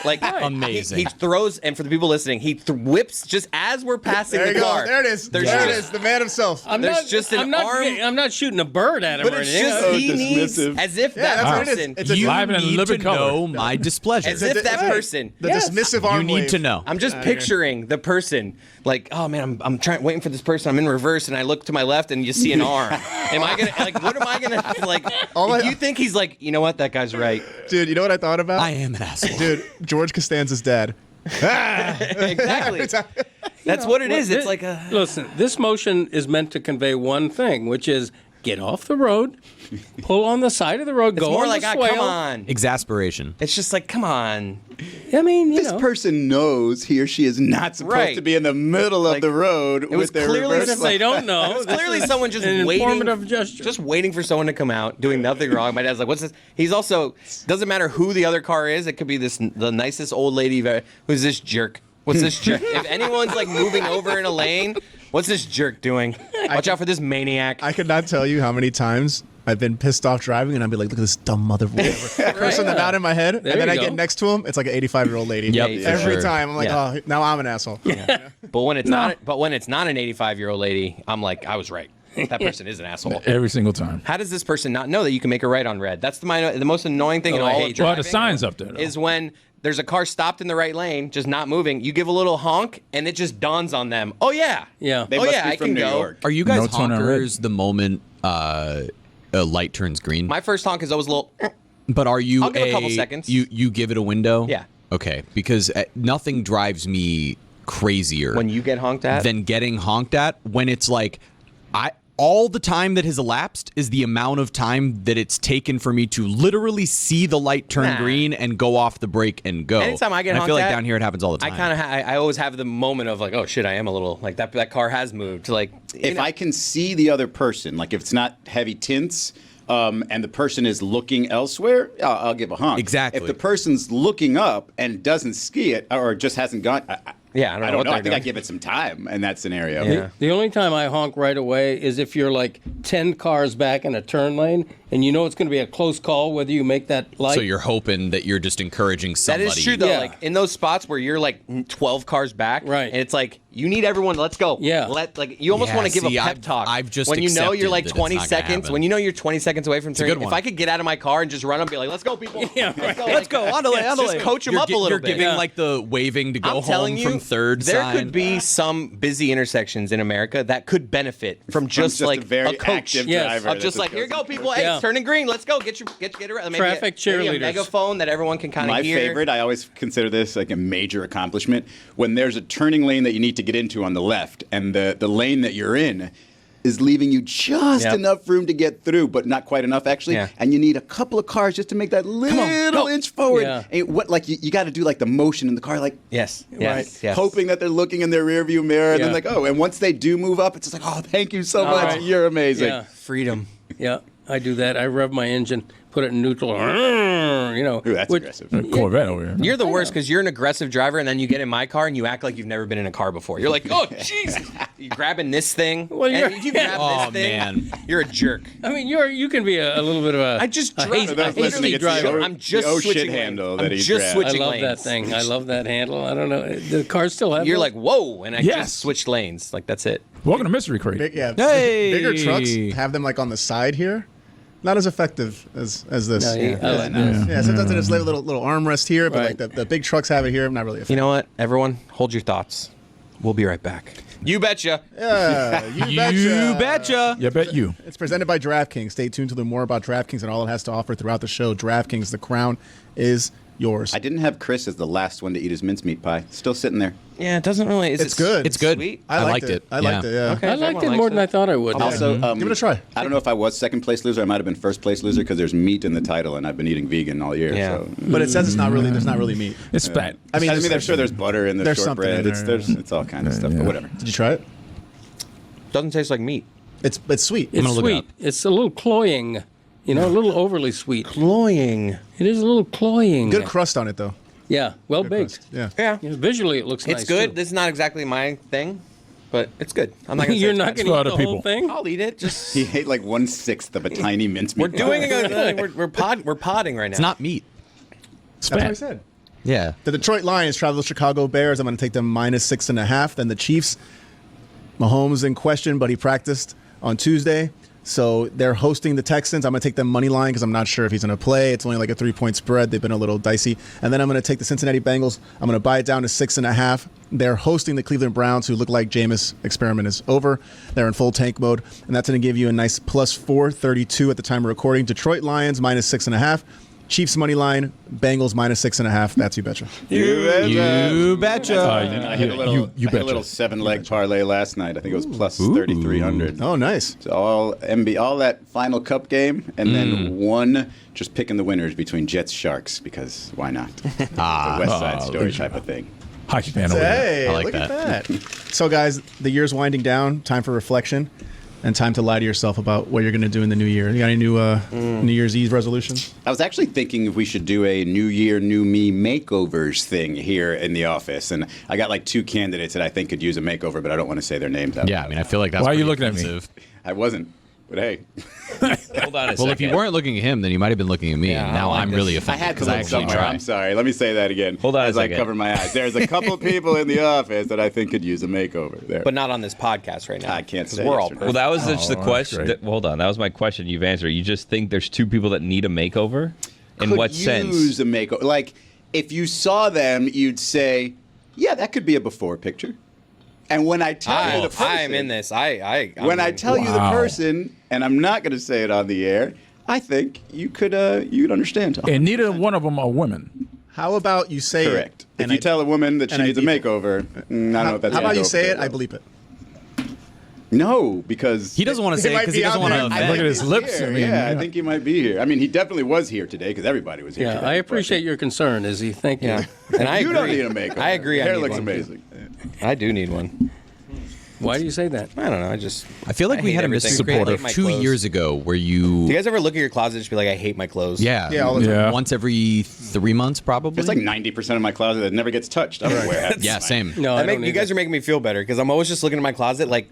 like Amazing. He throws, and for the people listening, he whips just as we're passing There the you go. car. There it is. There's There it just- is. The man himself. There's just an arm- I'm not shooting a bird at him But or it's anything. just So he needs, dismissive. as if Yeah, that that's what it is. person, It's a You Live in a need living to color. know my displeasure. as if that person. The Yes. dismissive arm You need wave. to know. I'm just picturing the person like, oh man, I'm waiting for this person. I'm in reverse, and I look to my left, and you see an arm. Am I gonna like? What am I gonna like? If you think he's like, you know what? That guy's right. Dude, you know what I thought about? I am an asshole. Dude, George Costanza's dad. Exactly. That's what it is. It's like a. Listen, this motion is meant to convey one thing, which is get off the road, pull on the side of the road, It's go more on like, the ah, swale. come on. Exasperation. It's just like, come on. I mean, This person knows he or she is not supposed Right. to be in the middle of Like, the road was with their clearly reverse if they don't know, It's clearly this is someone just an waiting, informative gesture. just waiting for someone to come out, doing nothing wrong. My dad's like, "What's this?" He's also doesn't matter who the other car is. It could be the nicest old lady. Who's this jerk? What's this jerk? If anyone's like moving over in a lane, what's this jerk doing? Watch out for this maniac. I could not tell you how many times I've been pissed off driving, and I'd be like, look at this dumb mother person that's not in my head. There and then you I go. get next to him, it's like an 85-year-old lady. Yep, for Every sure. time. I'm like, Yeah. oh, now I'm an asshole. But when it's not, but when it's not an 85-year-old lady, I'm like, I was right. That person is an asshole. Every single time. How does this person not know that you can make a right on red? That's the most annoying thing in Oh, I all hate of driving. Well, the sign's up there, though. Is when there's a car stopped in the right lane, just not moving. You give a little honk, and it just dawns on them. Oh yeah, Yeah. They oh must yeah, be I from can New go. York. Are you guys No tone on red. honkers the moment a light turns green? My first honk is always a little. But are you I'll give a couple seconds. You give it a window? Yeah. Okay, because nothing drives me crazier When you get honked at, than getting honked at when it's like all the time that has elapsed is the amount of time that it's taken for me to literally see the light turn Nah. green and go off the brake and go. anytime I get and honked I feel like at, down here it happens all the I time. kind of I always have the moment of like, oh shit, I am a little like that car has moved. Like If I can see the other person, like if it's not heavy tints, and the person is looking elsewhere, I'll give a honk. Exactly. If the person's looking up and doesn't ski it or just hasn't gone, Yeah, I don't know what I they're think I doing. give it some time in that scenario. Yeah. The only time I honk right away is if you're like 10 cars back in a turn lane and you know it's going to be a close call whether you make that light. so you're hoping that you're just encouraging That somebody. is true though. Yeah. Like in those spots where you're like 12 cars back, Right. And it's like you need everyone. Let's go. Yeah. Like you almost Yeah, want to give see, a pep I've- talk. I've just when you know you're accepted like that it's 20 not gonna seconds. happen. When you know you're 20 seconds away from a turning. good If one. I could get out of my car and just run up and be like, let's go, people. Yeah, right. Let's go. Just coach them up a little You're bit. giving like the waving to go I'm telling home you, from third there sign. could be some busy intersections in America that could benefit from just just like a very coach. active Yes. driver. Of that just like, here you go, people. Hey, Yeah. it's turning green. Let's go. Get it around. Maybe Traffic maybe a cheerleaders. megaphone that everyone can kind of My hear. favorite, I always consider this like a major accomplishment, when there's a turning lane that you need to get into on the left, and the lane that you're in is leaving you just Yep. enough room to get through, but not quite enough actually. Yeah. And you need a couple of cars just to make that little inch forward. Yeah. And what like you got to do like the motion in the car, like Yes. Right. Yes. Yes. hoping that they're looking in their rearview mirror, and Yeah. then like, oh, and once they do move up, it's just like, oh, thank you so much, right. you're amazing. Yeah. freedom. Yeah, I do that. I rev my engine, put it in neutral. down, you know. Ooh, that's aggressive. Corvette over here. You're the worst because you're an aggressive driver, and then you get in my car and you act like you've never been in a car before. You're like, oh, Jesus. You grabbing this thing. Well, you're- and if you grab Oh, this thing, man. you're a jerk. I mean, you can be a little bit of a. I just a drove. hasty- For those a listening, hasty it's driver. the I'm just O shit switching handle lanes. that I'm he's just grabbed. I switching love lanes. that thing. I love that handle. I don't know. The car still have You're those? like, whoa, and I Yes. just switched lanes. Like, that's it. Welcome to Mystery Crate. Bigger trucks have them like on the side here. Not as effective as this. No, yeah, I like Yeah. Yeah, sometimes it's like a little armrest here, but Right. like the big trucks have it here. Not really effective. You know what? Everyone, hold your thoughts. We'll be right back. You betcha. Yeah, you betcha. You betcha. Yeah, bet you. It's presented by DraftKings. Stay tuned to learn more about DraftKings and all it has to offer throughout the show. DraftKings, the crown is yours. I didn't have Chris as the last one to eat his mincemeat pie. Still sitting there. Yeah, it doesn't really. It's good. It's good. Sweet. I liked liked it. I liked Yeah. it. Yeah. Okay. I liked Everyone it likes more than it. I thought I would. Also, Give it a try. I don't know if I was second place loser. I might have been first place loser because there's meat in the title, and I've been eating vegan all year. Yeah. So. But it says it's not really. There's not really meat. It's fat. I mean, I'm sure there's butter in the there's something shortbread. in there, It's all kind of stuff, yeah. but whatever. Did you try it? Doesn't taste like meat. It's sweet. It's gonna look it sweet. up. It's a little cloying. You know, a little overly sweet. Cloying. It is a little cloying. Good crust on it though. Yeah, well Good baked. crust. Yeah. Yeah. Yeah, visually, it looks It's nice. good. too. This is not exactly my thing, but it's good. I'm not gonna say You're it's not bad. going for to eat other the whole people. thing? I'll eat it. Just He ate like 1/6 of a tiny mincemeat. we're doing pie. it. We're podding right now. It's not meat. It's That's what I fat. said. Yeah. The Detroit Lions travel to Chicago Bears. I'm going to take them -6.5. Then the Chiefs. Mahomes in question, but he practiced on Tuesday. So they're hosting the Texans. I'm going to take them money line because I'm not sure if he's going to play. It's only like a 3-point spread. They've been a little dicey. And then I'm going to take the Cincinnati Bengals. I'm going to buy it down to 6.5. They're hosting the Cleveland Browns, who look like Jameis' experiment is over. They're in full tank mode. And that's going to give you a nice plus 432 at the time of recording. Detroit Lions -6.5. Chiefs money line, Bengals -6.5. That's you betcha. You betcha. I hit a little, you I hit a betcha. little 7-leg parlay last night. I think it was plus 3,300. Oh, nice. So all that final cup game, and then one just picking the winners between Jets Sharks because why not? The West Side Story type of thing. Hockey fan over there. Hey, I like look that. at that. So, guys, the year's winding down. Time for reflection and time to lie to yourself about what you're going to do in the new year. You got any new New Year's Eve resolutions? I was actually thinking if we should do a New Year, New Me makeovers thing here in the office, and I got like 2 candidates that I think could use a makeover, but I don't want to say their names out Yeah, loud. I mean, I feel like that's Why are you pretty looking at me? offensive. I wasn't, but hey. Hold on a Well, if you weren't looking at him, then you might have been looking at me. Yeah, and I now don't like I'm this. really I offended had to because I look actually somewhere. I'm tried. sorry. Let me say that again. Hold on a as I second. cover my eyes. There's a couple people in the office that I think could use a makeover. There, But not on this podcast right now. I can't 'cause say we're yes all or no. Well, that was just the that's question. great. Hold on, that was my question. You've answered. You just think there's 2 people that need a makeover? In could what use sense? a makeover. Like, if you saw them, you'd say, yeah, that could be a before picture. And when I tell you the person, I'm in this. I'm when I tell you the Wow. person, and I'm not going to say it on the air, I think you could you'd understand. Tom. And neither one of them are women. How about you say Correct. it? If you tell a woman that she and I needs a beep it. makeover, I don't know if that's How gonna about you go say over it? I well. bleep it. No, because He doesn't want to say it might because be he doesn't out want to there. Look offend. at his he's lips. here. I mean, I yeah. think he might be here. I mean, he definitely was here today because everybody was here. Yeah, today, I but- appreciate your concern, Izzy. Thank you. Yeah. And I You agree. don't need a makeover. I agree. Your I hair need looks one. amazing. I do need one. Why do you say that? I don't know. I just. I feel like we hate had a everything. mystery I crate hate like my 2 clothes. years ago where Do you. you guys ever look at your closet and just be like, I hate my clothes? Yeah. Yeah, all the time. Yeah. Once every 3 months, probably. There's like 90% of my closet that never gets touched. I don't wear it. Yeah, same. No, I don't you need guys that. are making me feel better because I'm always just looking at my closet like,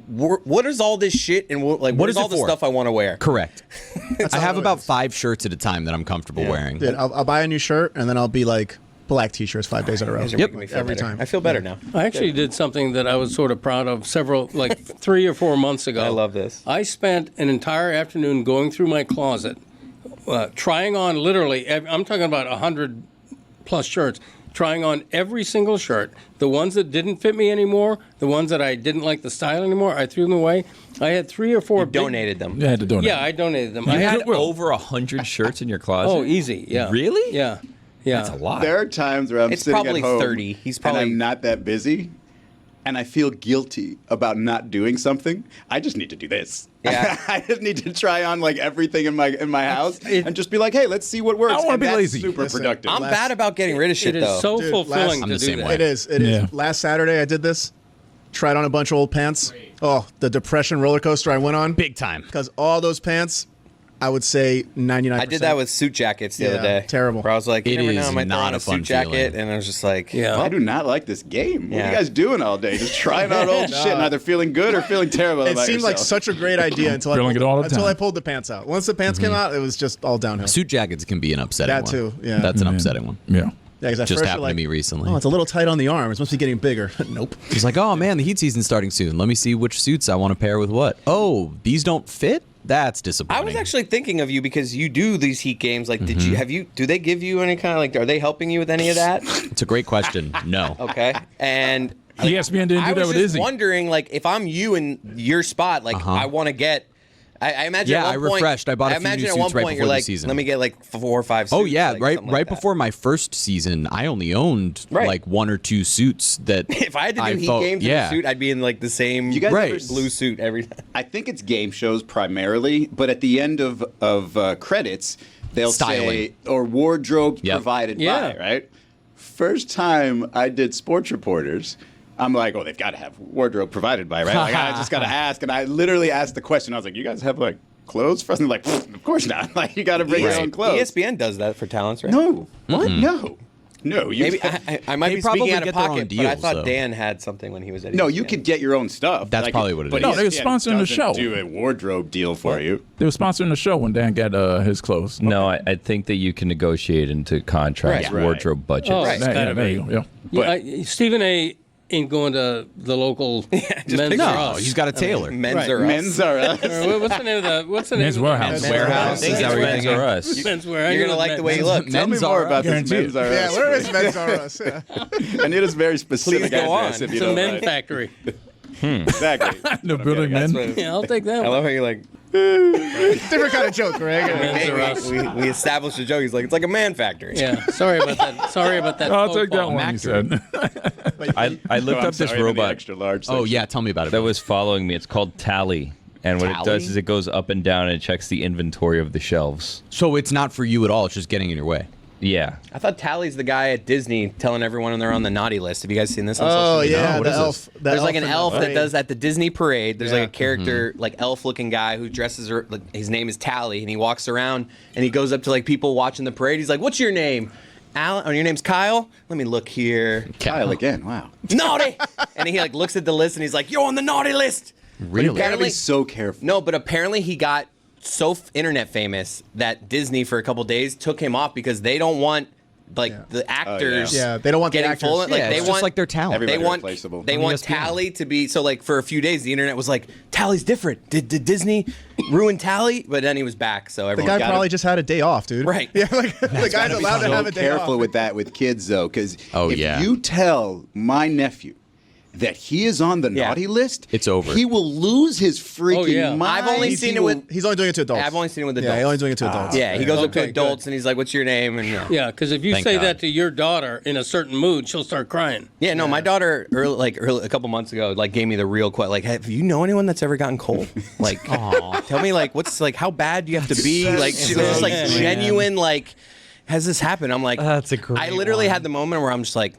what is all this shit and what is is all it the for? stuff I want to wear? Correct. I have all it about is. 5 shirts at a time that I'm comfortable wearing. Dude, I'll buy a new shirt and then I'll be like black t-shirts 5 days in a row. You guys are Yep. making me feel Every better. time. I feel better now. I actually did something that I was sort of proud of like 3 or 4 months ago. I love this. I spent an entire afternoon going through my closet, trying on literally, I'm talking about 100 plus shirts, trying on every single shirt. The ones that didn't fit me anymore, the ones that I didn't like the style anymore, I threw them away. I had 3 or 4 You big- donated them. You had to donate. Yeah, I donated them. You I had had over 100 shirts in your closet. Oh, easy. Yeah. Really? Yeah. Yeah. That's a lot. There are times where I'm It's sitting probably at home 30. He's probably- and I'm not that busy, and I feel guilty about not doing something. I just need to do this. Yeah. I just need to try on like everything in my house and just be like, hey, let's see what works. I wanna And be that's lazy. Super Listen, productive. I'm bad about getting rid of shit It is though. so Dude, fulfilling I'm to the do same that. way. It is. It is. Yeah. Last Saturday I did this. Tried on a bunch of old pants. Oh, the depression roller coaster I went on. Big time. Because all those pants, I would say 99%. I did that with suit jackets the other day. Terrible. Where I was like, you It never is know, I might throw not on a a fun suit jacket, feeling. and I was just like, Yeah. I do not like this game. What are Yeah. you guys doing all day? Just trying out old shit and either feeling good or feeling terrible It about seemed like yourself. such a great idea until Feeling it all the time. I pulled the pants out. Once the pants came out, it was just all downhill. Suit jackets can be an upsetting That one. too, yeah. That's an Mhm. upsetting one. Yeah. Yeah, 'cause at Just first happened you're to me recently. Oh, it's a little tight on the arms. Must be getting bigger. Nope. It's like, oh man, the heat season's starting soon. Let me see which suits I want to pair with what. Oh, these don't fit? That's disappointing. I was actually thinking of you because you do these heat games. Like, do they give you any kind of like, are they helping you with any of that? It's a great question. No. Okay. And ESPN didn't I do that was with just Izzy. wondering, like, if I'm you in your spot, like, I want to get. I imagine. Yeah, at one I point, refreshed. I bought a few imagine new at one suits right point before you're the like, season. let me get like 4 or 5 suits. Oh yeah, like, right something like that. before my first season, I only owned Right. like 1 or 2 suits that If I had to do heat thought- games in yeah. a suit, I'd be in like the same You guys Right. ever blue suit every time. I think it's game shows primarily, but at the end of credits, they'll Styling. say, or wardrobe Yeah. provided Yeah. by, right? First time I did sports reporters, I'm like, oh, they've got to have wardrobe provided by, right? Like, I just got to ask. And I literally asked the question. I was like, you guys have like clothes for us? And they're like, of course not. Like, you got to bring your own clothes. ESPN does that for talents, right? No. What? No. No. You Maybe I might They be probably speaking out of get their own pocket, but I deals, thought though. Dan had something when he was at No, ESPN. you could get your own stuff. That's probably what it but is. No, they were ESPN sponsoring the doesn't show. Do a wardrobe deal for you. They were sponsoring the show when Dan got his clothes. No, I think that you can negotiate into contracts Right. wardrobe budgets. Oh, Right. it's gotta there be. you go. Yeah. Stephen A. ain't going to the local men's No, or us. he's got a tailor. Men's Right. or us. Men's are us. Or what's the name of the? What's the name? Men's of Warehouse. The Warehouse. I think Is that it's what you're Men's thinking? or Us. men's wear. You're gonna like the way you look. Tell me Men's more are about this Guaranteed. Men's are Yeah, us. where is Men's R Us? Yeah. I need a very specific Please go address on. if you It's a don't men mind. factory. Exactly. The building That's men. what- Yeah, I'll take that I one. love how you like. Different kind of joke, Greg. Men's Hey, or us. we established a joke. He's like, it's like a man factory. Yeah, sorry about that. Sorry about that. I'll faux take that pas. one, he said. I looked I'm up this sorry, I'm in the robot extra large Oh section. yeah, tell me about it. that was following me. It's called Tally. And what it does Tally? is it goes up and down and checks the inventory of the shelves. So it's not for you at all. It's just getting in your way. Yeah. I thought Tally's the guy at Disney telling everyone when they're on the naughty list. Have you guys seen this on Oh social media? yeah, what the is elf. The There's like an in the elf that parade. does at the Disney parade. There's Yeah. like a character, like elf-looking guy who dresses. Like, his name is Tally, and he walks around and he goes up to like people watching the parade. He's like, "What's your name?" Alan. Oh, your name's Kyle. Let me look here. Kyle again. Wow. Naughty. And he like looks at the list and he's like, "You're on the naughty list." Really? You gotta be Apparently- so careful. No, but apparently he got so internet famous that Disney for a couple days took him off because they don't want like the actors. Yeah, they don't want the getting actors. full. Yeah, Like they it's want just like their talent. Everybody they want replaceable. they On want ESPN. Tally to be so like for a few days the internet was like Tally's different. Did Disney ruin Tally? But then he was back, so The everyone guy got probably him. just had a day off, dude. Right. Yeah, like the guy's Gotta be allowed to so have a day careful off. with that with kids though, because Oh, if yeah. you tell my nephew that he is on the Yeah. naughty list, It's over. He will lose his freaking Oh, yeah. mind. I've only He's- seen he it with- will- He's only doing it to adults. I've only seen it with Yeah, adults. he's only doing it to adults. Yeah, he goes up to Okay, adults good. and he's like, "What's your name?" And Yeah, because if you Thank say God. that to your daughter in a certain mood, she'll start crying. Yeah, no, my daughter a couple months ago like gave me the real question. Like, have you know anyone that's ever gotten cold? Like, tell me like what's like how bad do you have to be? Like, she was just like sad, genuine. Like, has this happened? I'm like, That's a great I literally one. had the moment where I'm just like,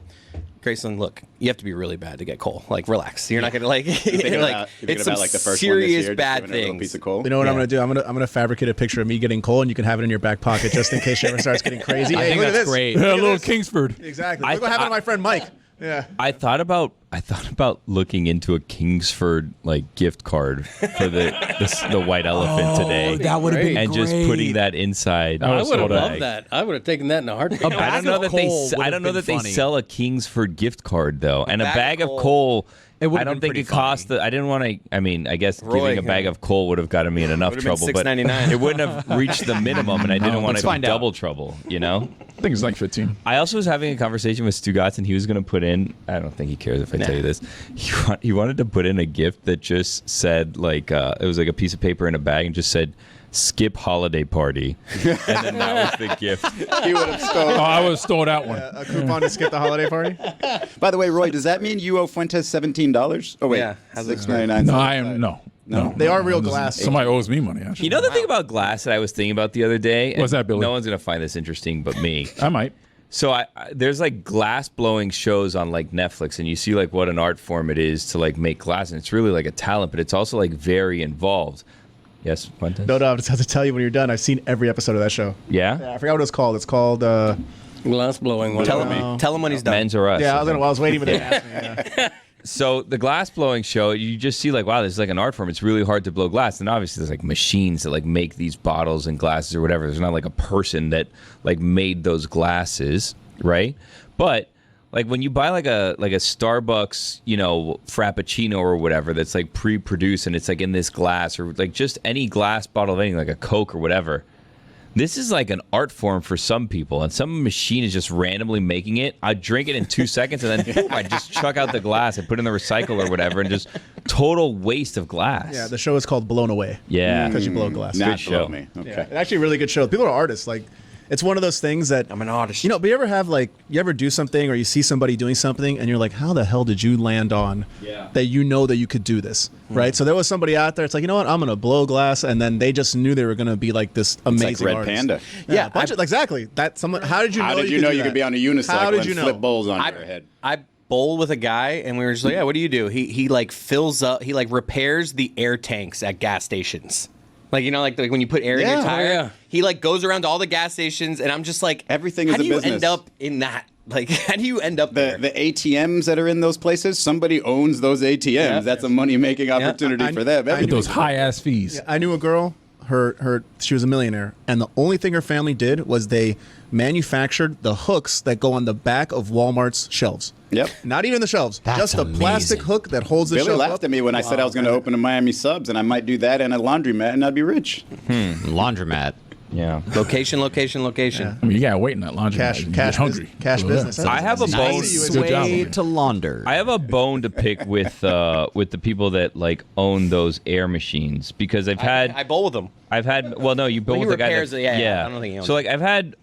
Graceland, look, you have to be really bad to get coal. Like, relax. You're not gonna like, Thinking like about, it's some like the first serious one this year, just bad giving her a little things. piece of coal. You know what I'm Yeah. gonna do? I'm gonna fabricate a picture of me getting cold, and you can have it in your back pocket just in case she ever starts getting crazy. I Hey, think look at that's this. great. Yeah, little Kingsford. Exactly. Look what happened to my friend Mike. Yeah. I thought about looking into a Kingsford like gift card for the white elephant today. that would have been and just putting that inside. I I was would have so loved bag. that. I would have taken that in a heartbeat. A I bag don't know of that they. coal I would've don't know been that they funny. sell a Kingsford gift card though, and a bag bag of of coal. It would've I don't been think pretty it cost. I didn't want to. I mean, I guess Roy, giving a bag yeah. of coal would have gotten me in enough Would've been trouble, but $6.99. it wouldn't have reached the minimum, and I didn't want let's to be find out. double trouble. You know. I think it's like 15. I also was having a conversation with Stugotz, and he was going to put in. I don't think he cares if I tell you this. He wanted to put in a gift that just said like it was like a piece of paper in a bag and just said "skip holiday party," and then that was the gift. He would have Oh, stolen. I would have stole that one. A coupon to skip the holiday party. By the way, Roy, does that mean you owe Fuentes $17? Oh wait, Yeah, how's it $6.99. No, I am no. They are real glass. Somebody owes me money. Actually, You know the thing about glass that I was thinking about the other day? What's and that, Billy? No one's going to find this interesting but me. I might. So there's like glass blowing shows on like Netflix, and you see like what an art form it is to like make glass, and it's really like a talent, but it's also like very involved. Yes, Fuentes? No, I just have to tell you when you're done. I've seen every episode of that show. Yeah? Yeah, I forgot what it's called. It's called. Glass blowing. Tell whatever. him. Tell him when he's done. Men's or Us. Yeah, I was waiting for them to ask me. Yeah. So the glass blowing show, you just see like, wow, this is like an art form. It's really hard to blow glass. And obviously there's like machines that like make these bottles and glasses or whatever. There's not like a person that like made those glasses, right? But like when you buy like a Starbucks, Frappuccino or whatever that's like pre-produced and it's like in this glass, or like just any glass bottle of anything, like a Coke or whatever. This is like an art form for some people, and some machine is just randomly making it. I drink it in 2 seconds, and then boom, I just chuck out the glass and put it in the recycle or whatever, and just total waste of glass. Yeah, the show is called Blown Away. Yeah. Because you blow glass. Not Good show. me. Okay. Yeah, it's actually a really good show. People are artists. Like, it's one of those things that I'm an artist. but you ever have like you ever do something or you see somebody doing something and you're like, how the hell did you land on that that you could do this, right? So there was somebody out there. It's like, you know what, I'm gonna blow glass, and then they just knew they were gonna be like this amazing It's like Red artist. Panda. Yeah, exactly. That someone. How did you know? How did you know you could be on a unicycle How did and you know? flip bowls on your head? I bowl with a guy, and we were just like, yeah, what do you do? He like fills up. He like repairs the air tanks at gas stations. Like, like when you put air in your Yeah. tire, Oh, yeah. he like goes around to all the gas stations, and I'm just like, Everything is how a do you business. end up in that? Like, how do you end up there? The ATMs that are in those places, somebody owns those ATMs. Yeah. That's a money-making opportunity I- for them. I- Get those high-ass fees. I knew a girl. She was a millionaire, and the only thing her family did was they manufactured the hooks that go on the back of Walmart's shelves. Yep. Not even the shelves, That's just a plastic amazing. hook that holds the Billy shelf laughed up. at me when I said I was going to open a Miami Subs, and I might do that and a laundromat, and I'd be rich. Laundromat. Yeah. Location. I mean, you gotta wait in that laundry. Cash business. I have a Nice bone. to see you Good job, Way man. to launder. I have a bone to pick with the people that like own those air machines, because I bowl with them. well, no, you build he with the guy repairs that, it, yeah, I don't think he owns So it. like I've had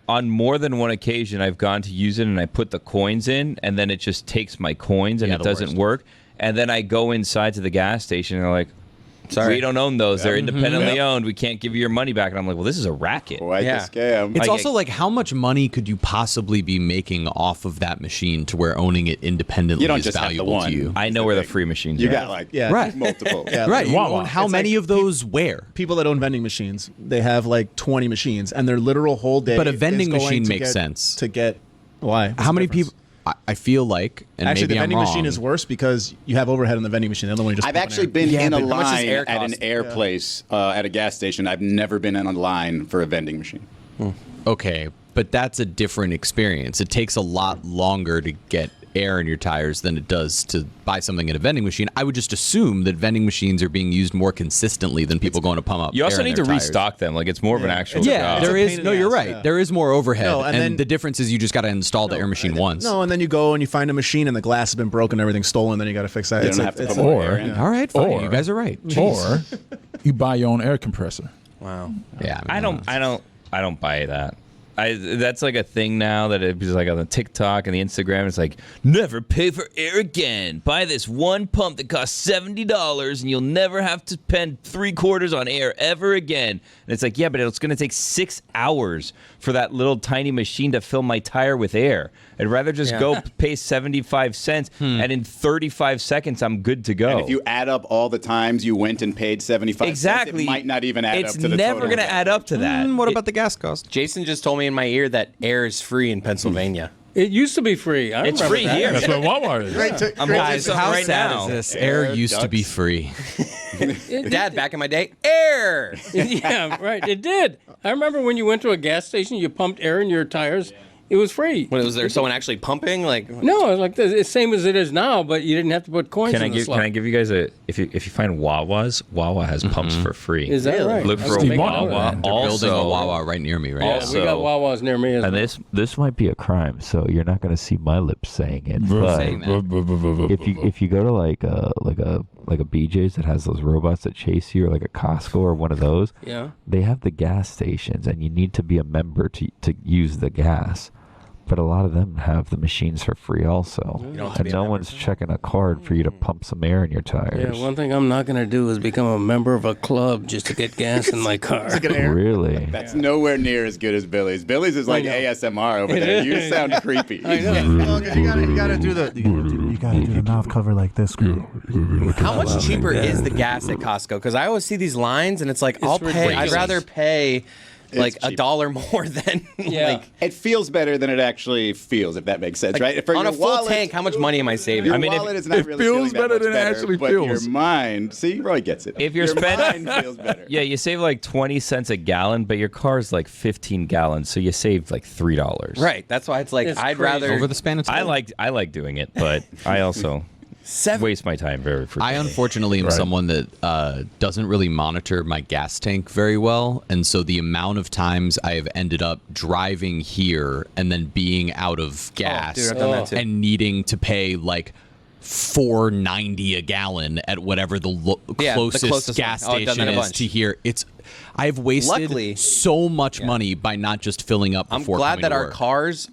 on more than one occasion, I've gone to use it and I put the coins in, and then it just takes my coins and Yeah, it the doesn't worst. work. And then I go inside to the gas station and they're like, Sorry. we don't own those. They're independently owned. We can't give you your money back. And I'm like, well, this is a racket. Quite Yeah. the scam. It's Like, also like, how much money could you possibly be making off of that machine to where owning it independently You don't is just have the valuable one. to you? I know where the free machines You are. got like Yeah. multiple. Yeah, Right. You Wawa. own how It's many like of those where? people that own vending machines, they have like 20 machines, and their literal whole day. But a is vending going machine to makes get- sense. To get why? What's How the many difference? people? I feel like, and Actually, maybe the vending I'm wrong. machine is worse because you have overhead on the vending machine. The other one you just I've pump actually air. been Yeah, in a but how much does line air at an cost? air place at a gas station. I've never been in a line for a vending machine. Okay, but that's a different experience. It takes a lot longer to get air in your tires than it does to buy something at a vending machine. I would just assume that vending machines are being used more consistently than people going to pump up. You also air in need to their tires. restock them. Like it's more of an actual Yeah, job. It's there a is. pain in No, the you're ass, right. yeah. There is more overhead, No, and and then- the difference is you just got to install the air machine once. No, and then you go and you find a machine and the glass has been broken, everything stolen. Then you got to fix that. You It's don't a- have to it's put a- more Or- air in. All right, fine. Or- You guys are right. Jeez. Or you buy your own air compressor. Wow. Yeah, I don't buy that. That's like a thing now that it's like on the TikTok and the Instagram. It's like, never pay for air again. Buy this one pump that costs $70 and you'll never have to spend 3/4 on air ever again. And it's like, yeah, but it's going to take 6 hours for that little tiny machine to fill my tire with air. I'd rather just go pay 75 cents and in 35 seconds I'm good to go. And if you add up all the times you went and paid 75 exactly, cents, it might not even add it's up to the never total. going to add up to that. What about the gas cost? Jason just told me in my ear that air is free in Pennsylvania. It used to be free. I It's remember free that. here. That's what Wawa is. I'm Great buying to- something How right sad now. is this? Air used to be ducks. free. Dad, back in my day, air. Yeah, right. It did. I remember when you went to a gas station, you pumped air in your tires. It was free. What, was there someone actually pumping? Like, No, it was like the same as it is now, but you didn't have to put coins Can in I the give slot. Can I give you guys a if you find Wawas, Wawa has pumps for free. Is that right? Look I for was a making Wawa. note of that. They're building a Also- Wawa right near me right Yeah, now. we got Also- Wawas near me as And well. this might be a crime, so you're not going to see my lips saying it. But Saying that. if you go to like a BJ's that has those robots that chase you, or like a Costco or one of those, Yeah. they have the gas stations, and you need to be a member to use the gas. But a lot of them have the machines for free also. don't have to And be a no member. one's checking a card for you to pump some air in your tires. Yeah, one thing I'm not going to do is become a member of a club just to get gas in my car. Really? That's nowhere near as good as Billy's. Billy's is like know. ASMR over there. You sound creepy. I know. You gotta do the mouth cover like this, screw. How much cheaper is the gas at Costco? Because I always see these lines, and it's like I'll pay. I'd ridiculous. rather pay like cheap. $1 more than like It feels better than it actually feels, if that makes sense, right? For on your a full wallet, tank. How much money am I saving? Your I mean, wallet is not it really feels feeling that better much than it actually but feels. your mind, see, Roy gets it. If you're your spending- mind feels better. Yeah, you save like 20 cents a gallon, but your car's like 15 gallons, so you saved like $3. Right. That's why it's like It's I'd crazy. rather Over the span of time. I like doing it, but I also waste my time very I frequently. unfortunately am someone that doesn't really monitor my gas tank very well, and so the amount of times I have ended up driving here and then being out of gas dude, I've done that too. and needing to pay like $4.90 a gallon at whatever the Yeah, the closest, closest gas one. Oh, I've done station that a is bunch. to here. I've wasted Luckily- so much money by not just filling up. I'm Before glad coming that to our work. cars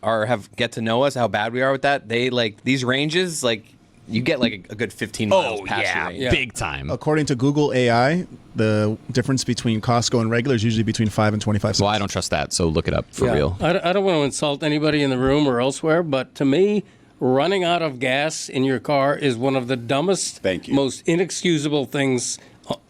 get to know us how bad we are with that. They like these ranges like you get like a good 15 miles past your range. Yeah. big time. According to Google AI, the difference between Costco and regular is usually between 5 and 25 cents. Well, I don't trust that, so look it up for Yeah. real. I don't want to insult anybody in the room or elsewhere, but to me, running out of gas in your car is one of the dumbest, Thank you. most inexcusable things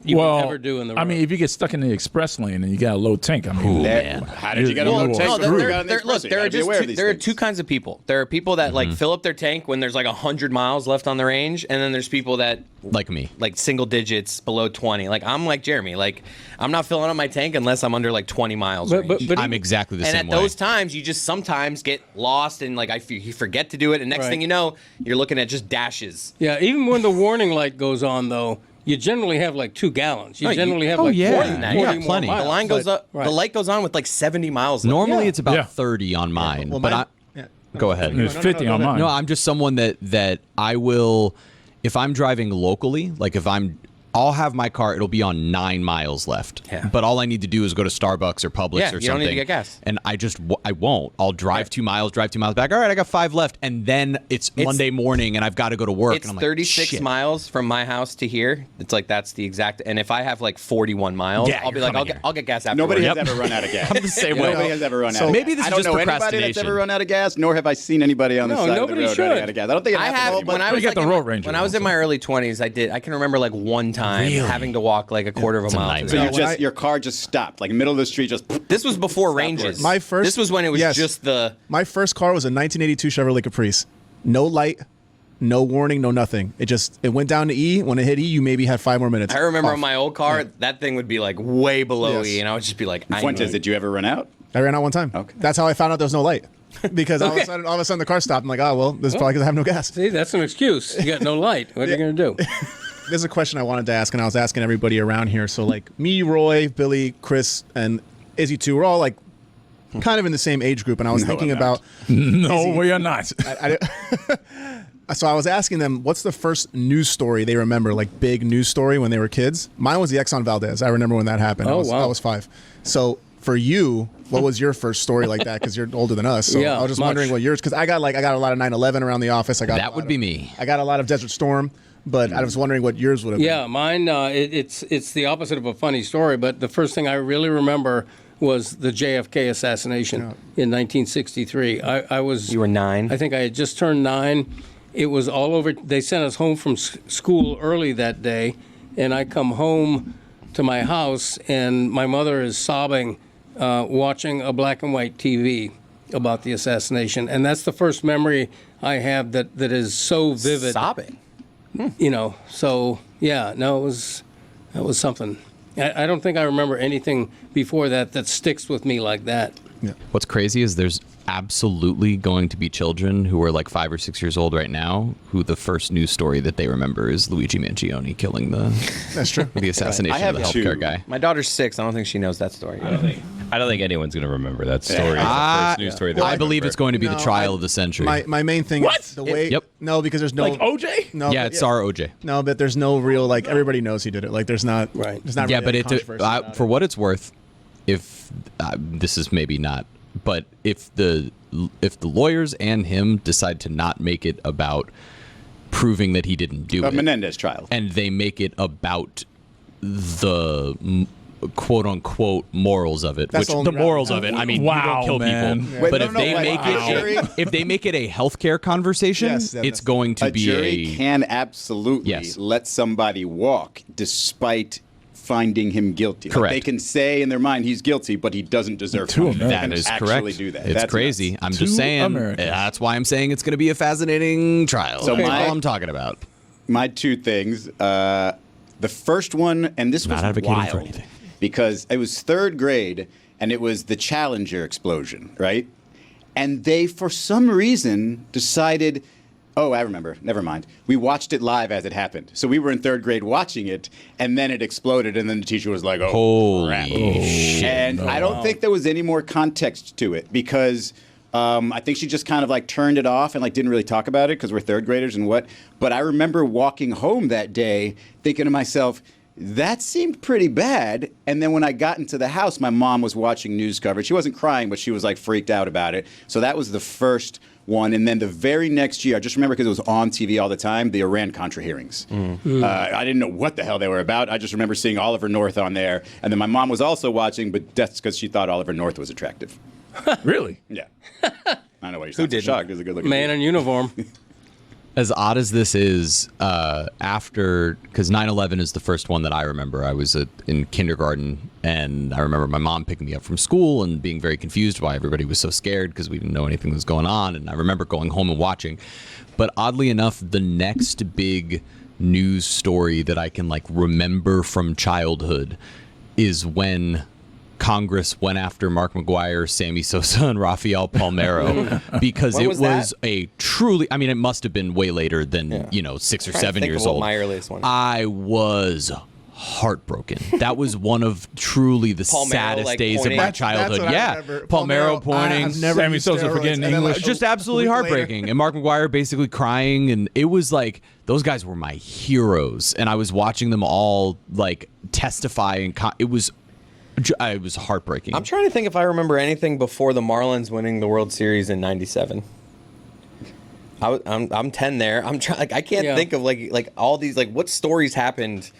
you would ever do in the road. I mean, if you get stuck in the express lane and you got a low tank, I mean, How did you get a Well, low tank? No, before you there, got on the there, express? look, You there gotta are be just aware of these there are things. two kinds of people. There are people that like fill up their tank when there's like 100 miles left on the range, and then there's people that Like me. like single digits below 20. Like I'm like Jeremy. Like I'm not filling up my tank unless I'm under like 20 miles. But range. I'm exactly the and same at way. those times, you just sometimes get lost and like you forget to do it, and next Right. thing you know, you're looking at just dashes. yeah, even when the warning light goes on, though, you generally have like 2 gallons. You No, you- generally have oh, like yeah. 40, Yeah, 40 yeah, more plenty. miles. The line goes But- up. right. The light goes on with like 70 miles. Left. Normally it's about Yeah. 30 on mine, Well, but mine- I yeah. go ahead. There's 50 on mine. No, I'm just someone that I will, if I'm driving locally, like I'll have my car, it'll be on 9 miles left. Yeah. But all I need to do is go to Starbucks or Publix Yeah, or something. you don't need to get gas. And I won't. I'll drive 2 miles, drive 2 miles back. All right, I got 5 left. And then it's Monday morning and I've got to go to work. It's and I'm like, 36 shit. miles from my house to here. It's like that's the exact. And if I have like 41 miles, Yeah, I'll be you're like, coming here. I'll get gas after. Nobody work. has ever run out of gas. I'm the same way. Nobody has ever run out of gas. maybe this I is don't just know anybody that's procrastination. ever run out of gas, nor have I seen anybody on the No, side of the nobody road should. running out of gas. I don't think it I happens have anymore. when I We was got like the in road my, ranger when I was in my early 20s. I can remember like one time Really? having to walk like a quarter of a a mile. nightmare. So No, when I- your car just stopped, like middle of the street, just. This was before ranges. My first- This was when it was yes. just the. My first car was a 1982 Chevrolet Caprice. No light, no warning, no nothing. It went down to E. When it hit E, you maybe had 5 more minutes. I remember off. on my old car, that thing would be like way below Yes. E, and I would just be like, I Fuentes, know. did you ever run out? I ran out one time. Okay. That's how I found out there was no light. Because all, Okay. of a sudden the car stopped. I'm like, oh, well, this is probably because I have no gas. See, that's an excuse. You got no light. What are you going to do? There's a question I wanted to ask, and I was asking everybody around here. So, like, me, Roy, Billy, Chris, and Izzy, too, we're all, like, kind of in the same age group. And I was thinking I'm about... no, we are not. So I was asking them, what's the first news story they remember, like big news story when they were kids? Mine was the Exxon Valdez. I remember when that happened. Oh, I wow. was 5. So for you, what was your first story like that? Because you're older than us. So Yeah, I was just much. wondering what yours, because I got a lot of 9/11 around the office. That would be me. I got a lot of Desert Storm, but I was wondering what yours would have Yeah, mine. It's the opposite of a funny story, but the first thing I really remember was the JFK assassination in 1963. I was. You were 9. I think I had just turned 9. It was all over. They sent us home from school early that day, and I come home to my house, and my mother is sobbing, watching a black and white TV about the assassination, and that's the first memory I have that is so vivid. Sobbing. You know, so yeah, no, that was something. I don't think I remember anything before that sticks with me like that. What's crazy is there's absolutely going to be children who are like 5 or 6 years old right now who the first news story that they remember is Luigi Mangione killing That's true. the assassination I have of the two. healthcare guy. My daughter's 6. I don't think she knows that story. I don't think anyone's going to remember that story. It's the first news story that I believe it's going to be the No, trial I- of the century. My main thing is the way. Yep. No, because there's no. Like OJ? No, yeah, but- it's our OJ. No, but there's no real, like, everybody knows he did it. Like, there's not. Right. There's not Yeah, really but any it controversy about for it. what it's worth, if this is maybe not But if the lawyers and him decide to not make it about proving that he didn't do it, Menendez trial, and they make it about the quote unquote morals of it, That's which the the only morals route. of it, I mean, Wow, you don't kill man. people. Wait, But no, if no, they like, make it if they make it a healthcare conversation, Yes, yeah, it's that's- going to a be jury can absolutely Yes. let somebody walk despite finding him guilty. Like, Correct. they can say in their mind he's guilty, but he doesn't deserve Two punishment. They That can is actually correct. do that. It's That's crazy. nuts. I'm Two just saying. Americans. That's why I'm saying it's going to be a fascinating trial. So That's my- all I'm talking about. My two things. The first one, and this Not was advocating wild for anything. because it was third grade, and it was the Challenger explosion, right? And they, for some reason, decided. Oh, I remember. Never mind. We watched it live as it happened. So we were in third grade watching it, and then it exploded, and then the teacher was like, "Oh, Holy crap!" shit! And I don't think there was any more context to it because I think she just kind of like turned it off and like didn't really talk about it because we're third graders and what. But I remember walking home that day thinking to myself, that seemed pretty bad. And then when I got into the house, my mom was watching news coverage. She wasn't crying, but she was like freaked out about it. So that was the first one. And then the very next year, I just remember because it was on TV all the time, the Iran-Contra hearings. I didn't know what the hell they were about. I just remember seeing Oliver North on there. And then my mom was also watching, but that's because she thought Oliver North was attractive. Really? Yeah. I know why you're so didn't? shocked. He's a good-looking Man dude. in uniform. As odd as this is, after, because 9/11 is the first one that I remember. I was in kindergarten, and I remember my mom picking me up from school and being very confused why everybody was so scared because we didn't know anything was going on. And I remember going home and watching. But oddly enough, the next big news story that I can like remember from childhood is when Congress went after Mark McGuire, Sammy Sosa, and Rafael Palmeiro because When it was was that? a truly, I mean, it must have been way later than, 6 or Trying to 7 think years of what old. my earliest one. I was heartbroken. That was one of truly the Palmeiro, saddest like, days of pointing? my That's childhood. what I Yeah. remember. Palmeiro pointing. I've never Sammy used Sosa steroids. forgetting And then, English. Just a absolutely week later- heartbreaking. And Mark McGuire basically crying. And it was like, those guys were my heroes. And I was watching them all like testify. And it was heartbreaking. I'm trying to think if I remember anything before the Marlins winning the World Series in '97. I'm 10 there. I'm trying. Like, I can't Yeah. think of like all these like what stories happened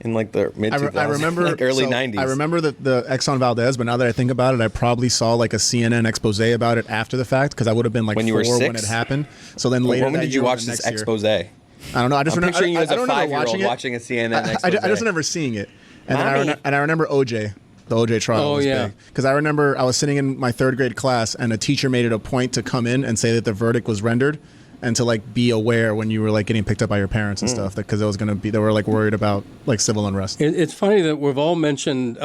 in like the mid 2000s. I remember like early so 90s. I remember the Exxon Valdez, but now that I think about it, I probably saw like a CNN expose about it after the fact because I would have been like When you were 4 when 6? it happened. So then later, when that did you year or watch the this next year. expose? I don't know. I just I'm remember, picturing you I as a don't remember 5-year-old it. watching a CNN I expose. just remember seeing it, and Mommy. then I remember OJ. The OJ trial Oh, was yeah. big because I remember I was sitting in my third grade class and a teacher made it a point to come in and say that the verdict was rendered and to like be aware when you were like getting picked up by your parents and stuff because it was going to be they were like worried about like civil unrest. It's funny that we've all mentioned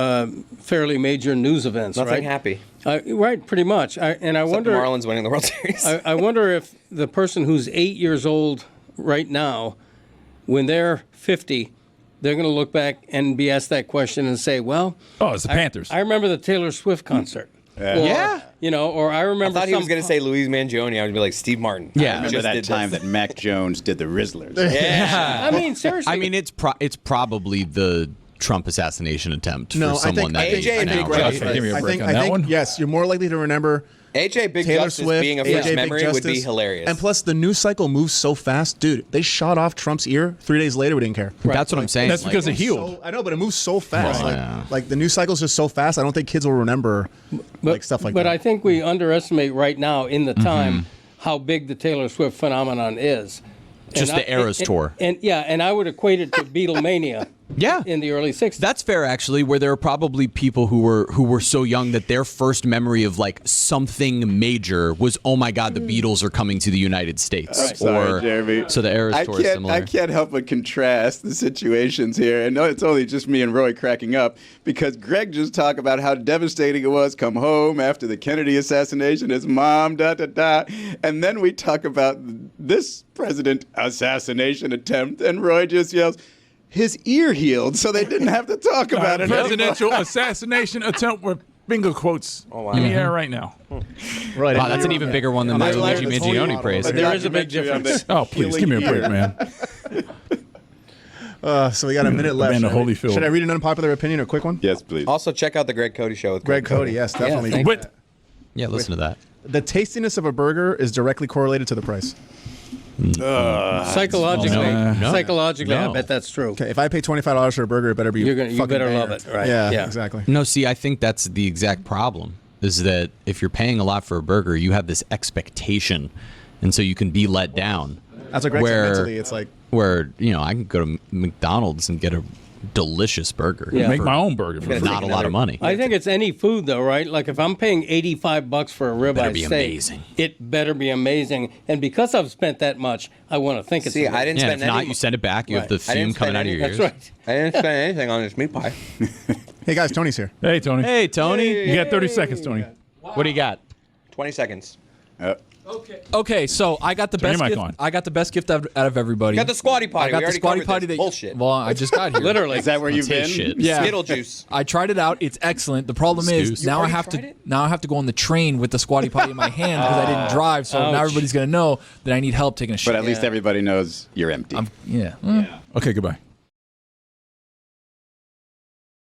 fairly major news events, Nothing right? happy. Right, pretty much. I Except the wonder. Marlins winning the World Series. I wonder if the person who's 8 years old right now, when they're 50, they're going to look back and be asked that question and say, "Well, Oh, it's the Panthers. I remember the Taylor Swift concert." Or, Yeah. or I I remember. thought he was some- going to say Louise Mangione. I would be like Steve Martin. Yeah. I Remember just that did time this. that Mac Jones did the Rizzlers? Yeah. I mean, seriously. I mean, it's probably the Trump assassination attempt No, for someone that AJ age and now, Big right? Justice. Give me a I break think, on I that think one. yes, you're more likely to remember AJ Big Taylor Justice Swift being a AJ first Big memory would be Justice. hilarious. And plus, the news cycle moves so fast, dude. They shot off Trump's ear 3 days later. We didn't care. That's what I'm saying. That's like- because it healed. So, I know, but it moves so fast. Right. Like, Yeah. like the news cycle's just so fast. I don't think kids will remember like stuff like but that. I think we underestimate right now in the time how big the Taylor Swift phenomenon is. Just the Eras tour. And I would equate it to Beatlemania. Yeah. In the early 60s. That's fair, actually, where there are probably people who were so young that their first memory of like something major was, oh my God, the Beatles are coming to the United States. I'm sorry, Jeremy. So the Eras tour is similar. I can't help but contrast the situations here. And no, it's only just me and Roy cracking up because Greg just talked about how devastating it was come home after the Kennedy assassination, his mom, da-da-da. And then we talk about this president assassination attempt, and Roy just yells, his ear healed, so they didn't have to talk about it anymore. Presidential assassination attempt with finger quotes wow. in the air right now. right. Wow, that's an even bigger one than the I like Luigi the Tony Mangione model. praise. But There is a big Documentary on difference. the Oh, please, give me a healing break, ear. man. So we got a minute left. Amanda Should I- Holyfield. Should I read an unpopular opinion or a quick one? Yes, please. Also, check out the Greg Cody show with Greg Cody, yes, definitely. thank With Yeah, listen to that. The tastiness of a burger is directly correlated to the price. Psychologically, No. psychologically, I No. bet that's true. Okay, if I pay $25 for a burger, it better be. You fucking better banger. love it, right? Yeah, exactly. No, see, I think that's the exact problem. Is that if you're paying a lot for a burger, you have this expectation, and so you can be let down. That's what Greg said. Mentally, it's like where I can go to McDonald's and get a delicious burger. Yeah. Make for my own burger. For not a lot of money. I think it's any food though, right? Like if I'm paying $85 for a Better ribeye be steak, amazing. it better be amazing. And because I've spent that much, I want to think it's See, amazing. I didn't Yeah, spend if not, any. you send it back. You have the I fume didn't coming spend out of your any- ears. That's right. I didn't spend anything on this meat pie. hey guys, Tony's here. Hey, Tony. Hey, Tony. You got 30 seconds, Tony. What do you got? 20 seconds. Okay, so I got the Turn your best mic gift. on. I got the best gift out of everybody. You got the squatty potty. I got We the already squatty covered potty. this. That Bullshit. Well, I just got here. Literally. Is that where you've Let's been? say shit. Yeah. Skittle juice. I tried it out. It's excellent. The problem Excuse. is now I already have tried to it? now I have to go on the train with the squatty potty in my hand because I didn't drive. So now Ouch. everybody's gonna know that I need help taking a shit. But at least everybody knows you're empty. yeah. Okay, goodbye.